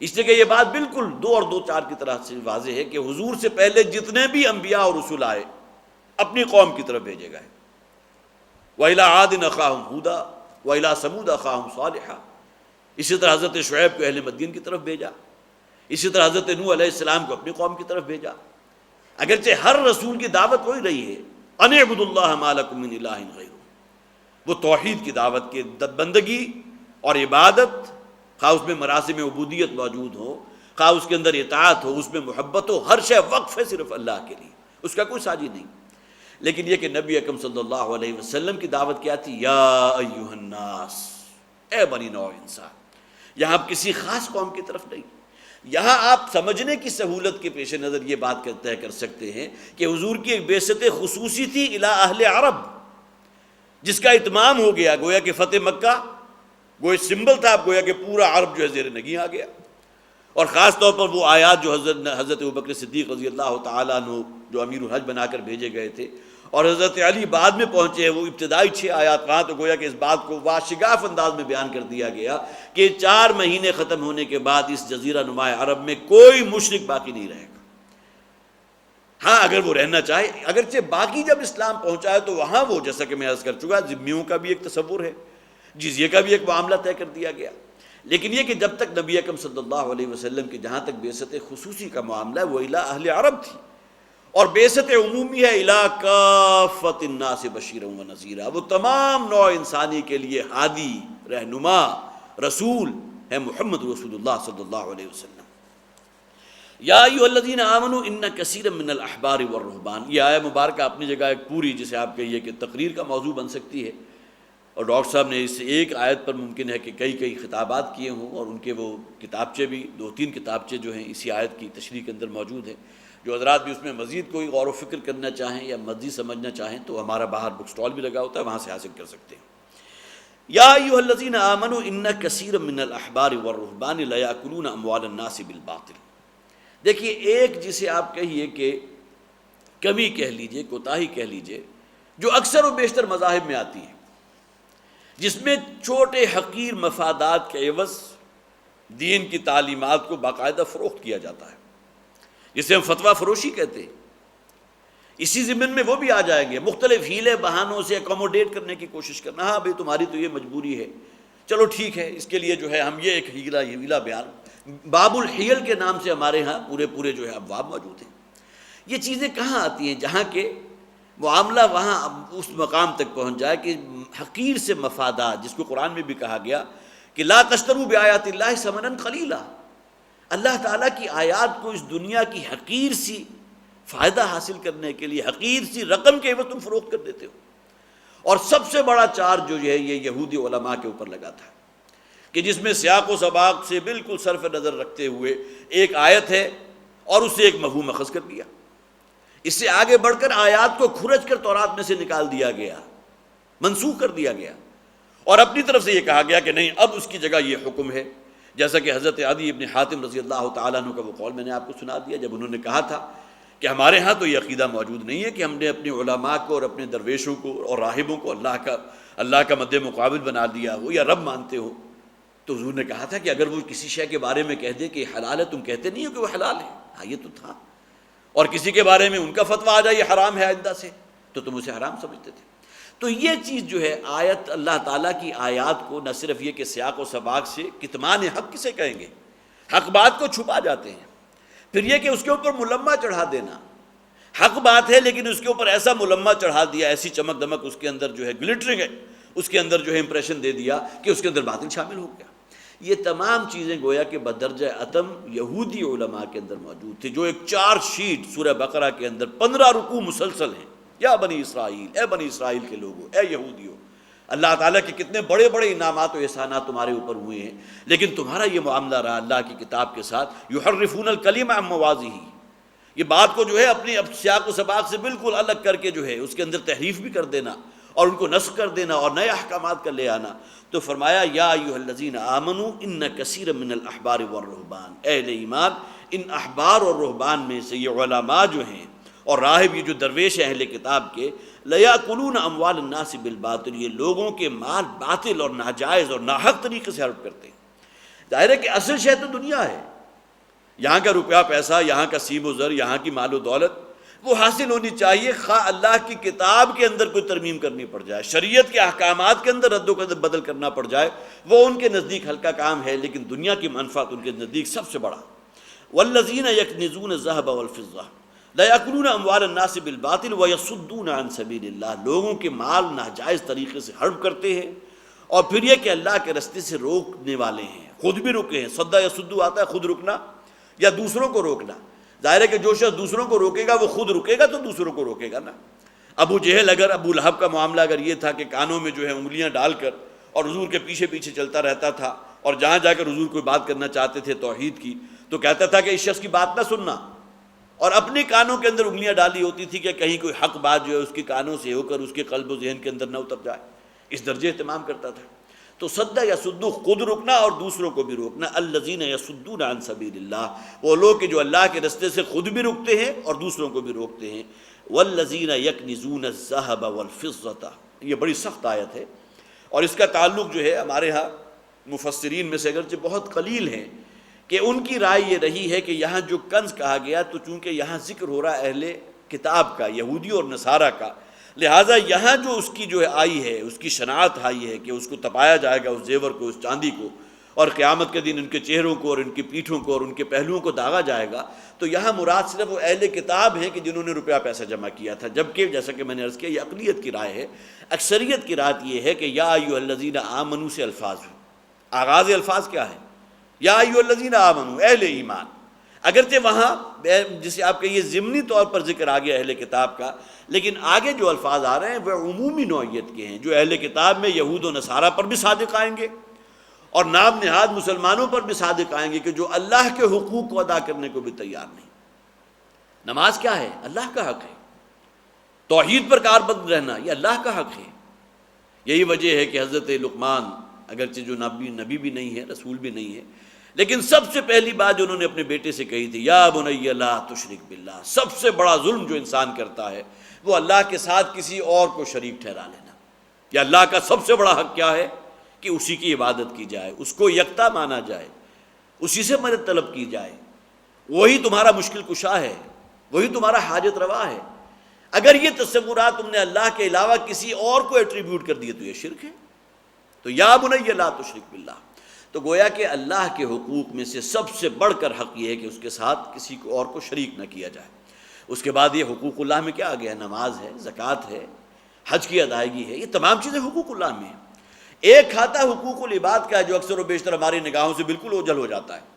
اس لیے کہ یہ بات بالکل 2 اور 2 4 کی طرح سے واضح ہے کہ حضور سے پہلے جتنے بھی انبیاء اور رسول آئے اپنی قوم کی طرف بھیجے گئے۔ وَإِلَىٰ عَادٍ أَخَاهُمْ هُودًا وَإِلَىٰ ثَمُودَ أَخَاهُمْ صَالِحًا، اسی طرح حضرت شعیب کو اہل مدین کی طرف بھیجا، اسی طرح حضرت نوح علیہ السلام کو اپنی قوم کی طرف بھیجا۔ اگرچہ ہر رسول کی دعوت وہی رہی ہے، ان اعبدوا اللہ ما لکم من الہ غیرہ، وہ توحید کی دعوت کے بندگی اور عبادت، خواہ اس میں مراسم عبودیت موجود ہو، خواہ اس کے اندر اطاعت ہو، اس میں محبت ہو، ہر شے وقف ہے صرف اللہ کے لیے، اس کا کوئی ساجی نہیں۔ لیکن یہ کہ نبی اکرم صلی اللہ علیہ وسلم کی دعوت کیا تھی؟ یا ایھا الناس، اے بنی نوع انسان۔ یہاں آپ کسی خاص قوم کی طرف نہیں، یہاں آپ سمجھنے کی سہولت کے پیش نظر یہ بات طے کر سکتے ہیں کہ حضور کی ایک بعثت خصوصی تھی الی اہل عرب، جس کا اتمام ہو گیا، گویا کہ فتح مکہ گویا سمبل تھا، اب گویا کہ پورا عرب جو ہے زیر نگیں آ گیا۔ اور خاص طور پر وہ آیات جو حضرت ابوبکر صدیق رضی اللہ تعالیٰ عنہ جو امیر الحج بنا کر بھیجے گئے تھے، اور حضرت علی بعد میں پہنچے ہیں، وہ ابتدائی 6 آیات وہاں تو گویا کہ اس بات کو واشگاف انداز میں بیان کر دیا گیا کہ 4 مہینے ختم ہونے کے بعد اس جزیرہ نما عرب میں کوئی مشرک باقی نہیں رہے گا۔ ہاں اگر وہ رہنا چاہے، اگرچہ باقی جب اسلام پہنچا ہے تو وہاں وہ جیسا کہ میں عرض کر چکا ذمیوں کا بھی ایک تصور ہے، جزیے کا بھی ایک معاملہ طے کر دیا گیا۔ لیکن یہ کہ جب تک نبی اکرم صلی اللہ علیہ وسلم کی جہاں تک بعثت خصوصی کا معاملہ ہے وہ الی اہل عرب تھی، اور بعثت عمومی ہے الی کافۃ الناس بشیرا و نذیرا، وہ تمام نوع انسانی کے لیے ہادی، رہنما، رسول ہے محمد رسول اللہ صلی اللہ علیہ وسلم۔ یا ایھا الذین آمنوا ان کثیرا من الاحبار والرہبان، یہ آیہ مبارکہ اپنی جگہ ایک پوری جسے آپ کہیے کہ تقریر کا موضوع بن سکتی ہے، اور ڈاکٹر صاحب نے اس ایک آیت پر ممکن ہے کہ کئی خطابات کیے ہوں، اور ان کے وہ کتابچے بھی 2-3 کتابچے جو ہیں اسی آیت کی تشریح کے اندر موجود ہیں۔ جو حضرات بھی اس میں مزید کوئی غور و فکر کرنا چاہیں یا مزید سمجھنا چاہیں تو ہمارا باہر بک سٹال بھی لگا ہوتا ہے، وہاں سے حاصل کر سکتے ہیں۔ یا ایھا الذین آمنوا ان کثیرا من الاحبار والرہبان لیاکلون اموال الناس بالباطل۔ دیکھیے، ایک جسے آپ کہیے کہ کمی کہہ لیجئے، کوتاہی کہہ لیجئے، جو اکثر و بیشتر مذاہب میں آتی ہے، جس میں چھوٹے حقیر مفادات کے عوض دین کی تعلیمات کو باقاعدہ فروخت کیا جاتا ہے، جسے ہم فتویٰ فروشی کہتے ہیں۔ اسی ضمن میں وہ بھی آ جائیں گے، مختلف ہیلے بہانوں سے اکوموڈیٹ کرنے کی کوشش کرنا، ہاں بھئی تمہاری تو یہ مجبوری ہے، چلو ٹھیک ہے، اس کے لیے جو ہے ہم یہ ایک ہیلا بیان، باب الحیل کے نام سے ہمارے ہاں پورے جو ہے ابواب موجود ہیں۔ یہ چیزیں کہاں آتی ہیں؟ جہاں کہ معاملہ وہاں اس مقام تک پہنچ جائے کہ حقیر سے مفادات، جس کو قرآن میں بھی کہا گیا کہ لا تشتروا بآیات اللہ ثمنا قلیلا، اللہ تعالیٰ کی آیات کو اس دنیا کی حقیر سی فائدہ حاصل کرنے کے لیے حقیر سی رقم کے عوض تم فروخت کر دیتے ہو۔ اور سب سے بڑا چارج جو ہے یہ یہودی علماء کے اوپر لگا تھا، کہ جس میں سیاق و سباق سے بالکل صرف نظر رکھتے ہوئے ایک آیت ہے اور اسے ایک مفہوم اخذ کر دیا، اس سے آگے بڑھ کر آیات کو کھرچ کر تورات میں سے نکال دیا گیا، منسوخ کر دیا گیا، اور اپنی طرف سے یہ کہا گیا کہ نہیں، اب اس کی جگہ یہ حکم ہے، جیسا کہ حضرت عدی ابن حاتم رضی اللہ تعالیٰ عنہ کا وہ قول میں نے آپ کو سنا دیا، جب انہوں نے کہا تھا کہ ہمارے ہاں تو یہ عقیدہ موجود نہیں ہے کہ ہم نے اپنے علماء کو اور اپنے درویشوں کو اور راہبوں کو اللہ کا مد مقابل بنا دیا ہو یا رب مانتے ہو، تو حضور نے کہا تھا کہ اگر وہ کسی شے کے بارے میں کہہ دے کہ یہ حلال ہے، تم کہتے نہیں ہو کہ وہ حلال ہے؟ ہاں یہ تو تھا، اور کسی کے بارے میں ان کا فتویٰ آ جائے یہ حرام ہے آئندہ سے، تو تم اسے حرام سمجھتے تھے۔ تو یہ چیز جو ہے آیت، اللہ تعالیٰ کی آیات کو نہ صرف یہ کہ سیاق و سباق سے کتمان حق کسے کہیں گے، حق بات کو چھپا جاتے ہیں، پھر یہ کہ اس کے اوپر ملمہ چڑھا دینا، حق بات ہے لیکن اس کے اوپر ایسا ملمہ چڑھا دیا، ایسی چمک دمک اس کے اندر جو ہے گلٹرنگ ہے، اس کے اندر جو ہے امپریشن دے دیا کہ اس کے اندر باطل شامل ہو گیا۔ یہ تمام چیزیں گویا کہ بدرجہ اتم یہودی علماء کے اندر موجود تھی، جو ایک 4 شیٹ سورہ بقرہ کے اندر 15 رکوع مسلسل ہیں، یا بنی اسرائیل، اے بنی اسرائیل کے لوگوں، اے یہودیوں، اللہ تعالیٰ کے کتنے بڑے بڑے انعامات و احسانات تمہارے اوپر ہوئے ہیں، لیکن تمہارا یہ معاملہ رہا اللہ کی کتاب کے ساتھ، یحرفون الکلم عن مواضعہ، یہ بات کو جو ہے اپنی سیاق و سباق سے بالکل الگ کر کے جو ہے اس کے اندر تحریف بھی کر دینا اور ان کو نسخ کر دینا اور نئے احکامات کا لے آنا۔ تو فرمایا یا ایھا الذین آمنوا ان کثیرا من الاحبار والرہبان، اے اہل ایمان، ان احبار اور رہبان میں سے یہ علماء جو ہیں اور راہب، یہ جو درویش ہیں اہل کتاب کے، لیاکلون اموال الناس بالباطل، یہ لوگوں کے مال باطل اور ناجائز اور ناحق طریقے سے ہڑپ کرتے ہیں۔ ظاہر ہے کہ اصل شے تو دنیا ہے، یہاں کا روپیہ پیسہ، یہاں کا سیم و زر، یہاں کی مال و دولت، وہ حاصل ہونی چاہیے، خواہ اللہ کی کتاب کے اندر کوئی ترمیم کرنی پڑ جائے، شریعت کے احکامات کے اندر رد و بدل کرنا پڑ جائے، وہ ان کے نزدیک ہلکا کام ہے، لیکن دنیا کی منفعت ان کے نزدیک سب سے بڑا۔ والذین یکنزون الذهب والفضة لا یاکلون اموال الناس بالباطل ویصدون عن سبیل اللہ، لوگوں کے مال ناجائز طریقے سے ہڑپ کرتے ہیں، اور پھر یہ کہ اللہ کے راستے سے روکنے والے ہیں، خود بھی رکے ہیں۔ صدّ یصد آتا ہے خود رکنا یا دوسروں کو روکنا، ظاہر ہے کہ جو شخص دوسروں کو روکے گا وہ خود رکے گا تو دوسروں کو روکے گا نا۔ ابو جہل ابو لہب کا معاملہ اگر یہ تھا کہ کانوں میں جو ہے انگلیاں ڈال کر اور حضور کے پیچھے پیچھے چلتا رہتا تھا، اور جہاں جا کر حضور کوئی بات کرنا چاہتے تھے توحید کی تو کہتا تھا کہ اس شخص کی بات نہ سننا، اور اپنے کانوں کے اندر انگلیاں ڈالی ہوتی تھی کہ کہیں کوئی حق بات جو ہے اس کے کانوں سے ہو کر اس کے قلب و ذہن کے اندر نہ اتر جائے، اس درجے اہتمام کرتا تھا۔ تو صد یصد، خود رکنا اور دوسروں کو بھی روکنا۔ الذین یصدون عن سبیل اللہ، وہ لوگ کہ جو اللہ کے راستے سے خود بھی رکتے ہیں اور دوسروں کو بھی روکتے ہیں۔ والذین یکنزون الذهب والفضة، یہ بڑی سخت آیت ہے، اور اس کا تعلق جو ہے ہمارے ہاں مفسرین میں سے اگرچہ بہت قلیل ہیں کہ ان کی رائے یہ رہی ہے کہ یہاں جو کنز کہا گیا تو چونکہ یہاں ذکر ہو رہا ہے اہل کتاب کا، یہودی اور نصارہ کا، لہٰذا یہاں جو اس کی جو ہے آئی ہے، اس کی شناعت آئی ہے کہ اس کو تپایا جائے گا، اس زیور کو، اس چاندی کو، اور قیامت کے دن ان کے چہروں کو اور ان کی پیٹھوں کو اور ان کے پہلوؤں کو داغا جائے گا، تو یہاں مراد صرف وہ اہل کتاب ہیں کہ جنہوں نے روپیہ پیسہ جمع کیا تھا، جبکہ جیسا کہ میں نے عرض کیا یہ اقلیت کی رائے ہے۔ اکثریت کی رائے یہ ہے کہ یا ایھا الذین آمنوا سے الفاظ ہو، آغاز الفاظ کیا ہے؟ یا ایھا الذین آمنوا، اہل ایمان۔ اگرچہ وہاں جسے آپ کہیے ضمنی طور پر ذکر آ گیا اہل کتاب کا، لیکن آگے جو الفاظ آ رہے ہیں وہ عمومی نوعیت کے ہیں، جو اہل کتاب میں یہود و نصارہ پر بھی صادق آئیں گے اور نام نہاد مسلمانوں پر بھی صادق آئیں گے کہ جو اللہ کے حقوق کو ادا کرنے کو بھی تیار نہیں۔ نماز کیا ہے؟ اللہ کا حق ہے۔ توحید پر کاربند رہنا یہ اللہ کا حق ہے۔ یہی وجہ ہے کہ حضرت لقمان اگرچہ جو نبی بھی نہیں ہے، رسول بھی نہیں ہے، لیکن سب سے پہلی بات جو انہوں نے اپنے بیٹے سے کہی تھی، یا بنی لا تشرک باللہ، سب سے بڑا ظلم جو انسان کرتا ہے وہ اللہ کے ساتھ کسی اور کو شریک ٹھہرا لینا۔ یا اللہ کا سب سے بڑا حق کیا ہے؟ کہ اسی کی عبادت کی جائے، اس کو یکتا مانا جائے، اسی سے مدد طلب کی جائے، وہی تمہارا مشکل کشا ہے، وہی تمہارا حاجت روا ہے۔ اگر یہ تصورات تم نے اللہ کے علاوہ کسی اور کو ایٹریبیوٹ کر دیے تو یہ شرک ہے۔ تو یا بنی لا تشرک باللہ، تو گویا کہ اللہ کے حقوق میں سے سب سے بڑھ کر حق یہ ہے کہ اس کے ساتھ کسی کو اور کو شریک نہ کیا جائے۔ اس کے بعد یہ حقوق اللہ میں کیا آ گیا؟ نماز ہے، زکوٰۃ ہے، حج کی ادائیگی ہے، یہ تمام چیزیں حقوق اللہ میں ہیں۔ ایک کھاتا حقوق العباد کا ہے جو اکثر و بیشتر ہماری نگاہوں سے بالکل اوجھل ہو جاتا ہے۔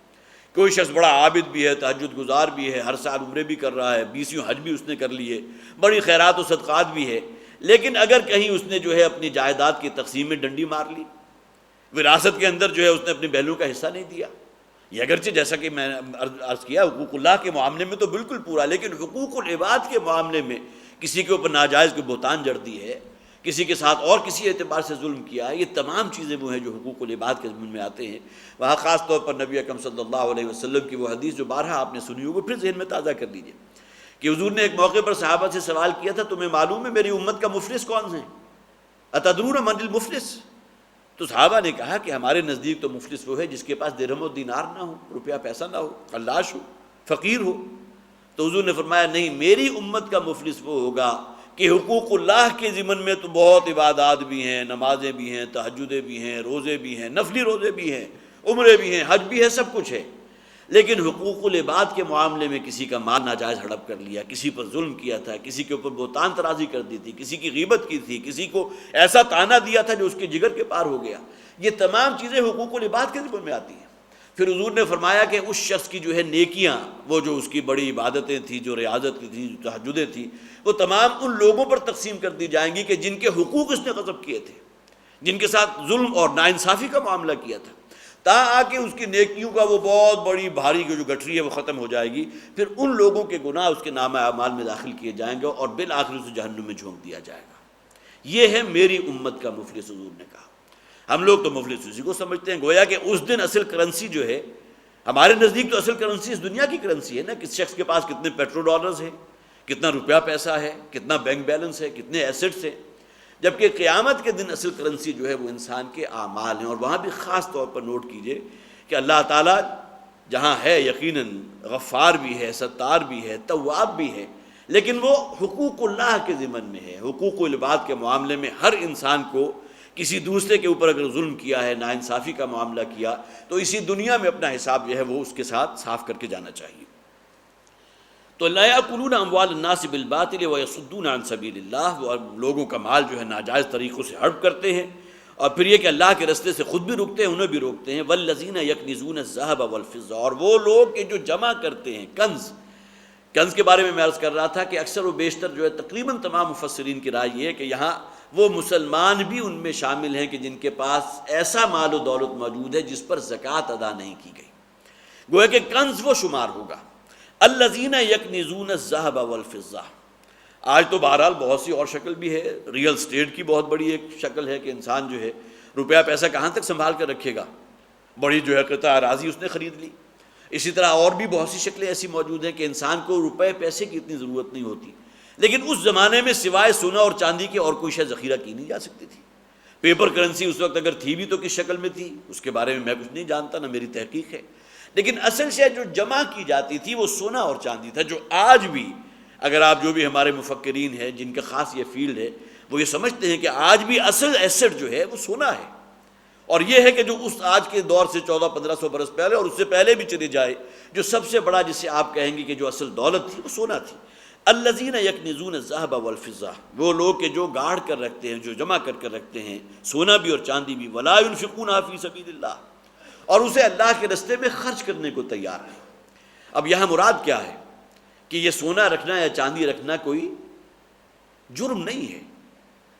کوئی شخص بڑا عابد بھی ہے، تہجد گزار بھی ہے، ہر سال عمرے بھی کر رہا ہے، 20 حج بھی اس نے کر لیے، بڑی خیرات و صدقات بھی ہے، لیکن اگر کہیں اس نے جو ہے اپنی جائیداد کی تقسیم میں ڈنڈی مار لی، وراثت کے اندر جو ہے اس نے اپنی بہنوں کا حصہ نہیں دیا، یہ اگرچہ جیسا کہ میں نے عرض کیا حقوق اللہ کے معاملے میں تو بالکل پورا، لیکن حقوق العباد کے معاملے میں کسی کے اوپر ناجائز کوئی بہتان جڑ دی ہے، کسی کے ساتھ اور کسی اعتبار سے ظلم کیا ہے، یہ تمام چیزیں وہ ہیں جو حقوق العباد کے ضمن میں آتے ہیں۔ وہاں خاص طور پر نبی اکرم صلی اللہ علیہ وسلم کی وہ حدیث جو بارہا آپ نے سنی ہوگی، پھر ذہن میں تازہ کر لیجیے کہ حضور نے ایک موقع پر صحابہ سے سوال کیا تھا، تمہیں معلوم ہے میری امت کا مفلس کون ہے؟ اتدرون من المفلس؟ تو صحابہ نے کہا کہ ہمارے نزدیک تو مفلس وہ ہے جس کے پاس درہم و دینار نہ ہو، روپیہ پیسہ نہ ہو، خلاش ہو، فقیر ہو۔ تو حضور نے فرمایا نہیں، میری امت کا مفلس وہ ہوگا کہ حقوق اللہ کے ضمن میں تو بہت عبادات بھی ہیں، نمازیں بھی ہیں، تہجدیں بھی ہیں، روزے بھی ہیں، نفلی روزے بھی ہیں، عمرے بھی ہیں، حج بھی ہے، سب کچھ ہے، لیکن حقوق العباد کے معاملے میں کسی کا مال ناجائز ہڑپ کر لیا، کسی پر ظلم کیا تھا، کسی کے اوپر بہتان ترازی کر دی تھی، کسی کی غیبت کی تھی، کسی کو ایسا طعنہ دیا تھا جو اس کے جگر کے پار ہو گیا، یہ تمام چیزیں حقوق العباد کے ضمن میں آتی ہیں۔ پھر حضور نے فرمایا کہ اس شخص کی جو ہے نیکیاں، وہ جو اس کی بڑی عبادتیں تھیں، جو ریاضت کی تھیں، جو تہجدیں تھیں، وہ تمام ان لوگوں پر تقسیم کر دی جائیں گی کہ جن کے حقوق اس نے غصب کیے تھے، جن کے ساتھ ظلم اور ناانصافی کا معاملہ کیا تھا، تا آ کے اس کی نیکیوں کا وہ بہت بڑی بھاری جو گٹھری ہے وہ ختم ہو جائے گی، پھر ان لوگوں کے گناہ اس کے نامہ اعمال میں داخل کیے جائیں گے اور بالآخر اسے جہنم میں جھونک دیا جائے گا۔ یہ ہے میری امت کا مفلس، حضور نے کہا۔ ہم لوگ تو مفلس اسی کو سمجھتے ہیں، گویا کہ اس دن اصل کرنسی جو ہے ہمارے نزدیک تو اصل کرنسی اس دنیا کی کرنسی ہے نا، کس شخص کے پاس کتنے پیٹرو ڈالرز ہیں، کتنا روپیہ پیسہ ہے، کتنا بینک بیلنس ہے، کتنے ایسٹس ہیں، جبکہ قیامت کے دن اصل کرنسی جو ہے وہ انسان کے اعمال ہیں۔ اور وہاں بھی خاص طور پر نوٹ کیجئے کہ اللہ تعالیٰ جہاں ہے یقیناً غفار بھی ہے، ستار بھی ہے، تواب بھی ہے، لیکن وہ حقوق اللہ کے ضمن میں ہے۔ حقوق العباد کے معاملے میں ہر انسان کو کسی دوسرے کے اوپر اگر ظلم کیا ہے، ناانصافی کا معاملہ کیا، تو اسی دنیا میں اپنا حساب جو ہے وہ اس کے ساتھ صاف کر کے جانا چاہیے۔ تو لا یاکلون اموال الناس بالباطل ویصدون عن سبیل اللہ، وہ لوگوں کا مال جو ہے ناجائز طریقوں سے ہڑپ کرتے ہیں، اور پھر یہ کہ اللہ کے رستے سے خود بھی روکتے ہیں، انہیں بھی روکتے ہیں۔ والذین یکنزون الذهب والفضة، اور وہ لوگ کہ جو جمع کرتے ہیں کنز کے بارے میں عرض کر رہا تھا کہ اکثر و بیشتر جو ہے تقریباً تمام مفسرین کی رائے یہ ہے کہ یہاں وہ مسلمان بھی ان میں شامل ہیں کہ جن کے پاس ایسا مال و دولت موجود ہے جس پر زکوٰۃ ادا نہیں کی گئی، گویا کہ کنز وہ شمار ہوگا۔ الذین یکنزون الذهب والفضة، آج تو بہرحال بہت سی اور شکل بھی ہے، ریئل اسٹیٹ کی بہت بڑی ایک شکل ہے کہ انسان جو ہے روپیہ پیسہ کہاں تک سنبھال کر رکھے گا، بڑی جو ہے قطع اراضی اس نے خرید لی۔ اسی طرح اور بھی بہت سی شکلیں ایسی موجود ہیں کہ انسان کو روپے پیسے کی اتنی ضرورت نہیں ہوتی، لیکن اس زمانے میں سوائے سونا اور چاندی کے اور کوئی شے ذخیرہ کی نہیں جا سکتی تھی۔ پیپر کرنسی اس وقت اگر تھی بھی تو کس شکل میں تھی اس کے بارے میں میں کچھ نہیں جانتا، نہ میری تحقیق ہے، لیکن اصل شے جو جمع کی جاتی تھی وہ سونا اور چاندی تھا، جو آج بھی اگر آپ جو بھی ہمارے مفکرین ہیں جن کا خاص یہ فیلڈ ہے وہ یہ سمجھتے ہیں کہ آج بھی اصل ایسٹ جو ہے وہ سونا ہے، اور یہ ہے کہ جو اس آج کے دور سے 1400-1500 برس پہلے اور اس سے پہلے بھی چلے جائے، جو سب سے بڑا جسے آپ کہیں گے کہ جو اصل دولت تھی وہ سونا تھی۔ الذین یکنزون الذهب والفضة، وہ لوگ کہ جو گاڑ کر رکھتے ہیں، جو جمع کر کر رکھتے ہیں سونا بھی اور چاندی بھی، ولا ينفقونها فی سبیل اللہ، اور اسے اللہ کے راستے میں خرچ کرنے کو تیار نہیں۔ اب یہاں مراد کیا ہے کہ یہ سونا رکھنا یا چاندی رکھنا کوئی جرم نہیں ہے،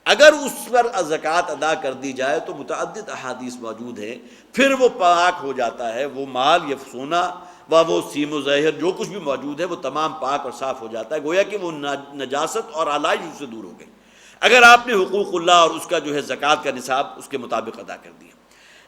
اگر اس پر زکوٰۃ ادا کر دی جائے تو متعدد احادیث موجود ہیں، پھر وہ پاک ہو جاتا ہے، وہ مال یا سونا و وہ سیم و زہر جو کچھ بھی موجود ہے وہ تمام پاک اور صاف ہو جاتا ہے، گویا کہ وہ نجاست اور آلائش اس سے دور ہو گئی اگر آپ نے حقوق اللہ اور اس کا جو ہے زکوٰۃ کا نصاب اس کے مطابق ادا کر دیا۔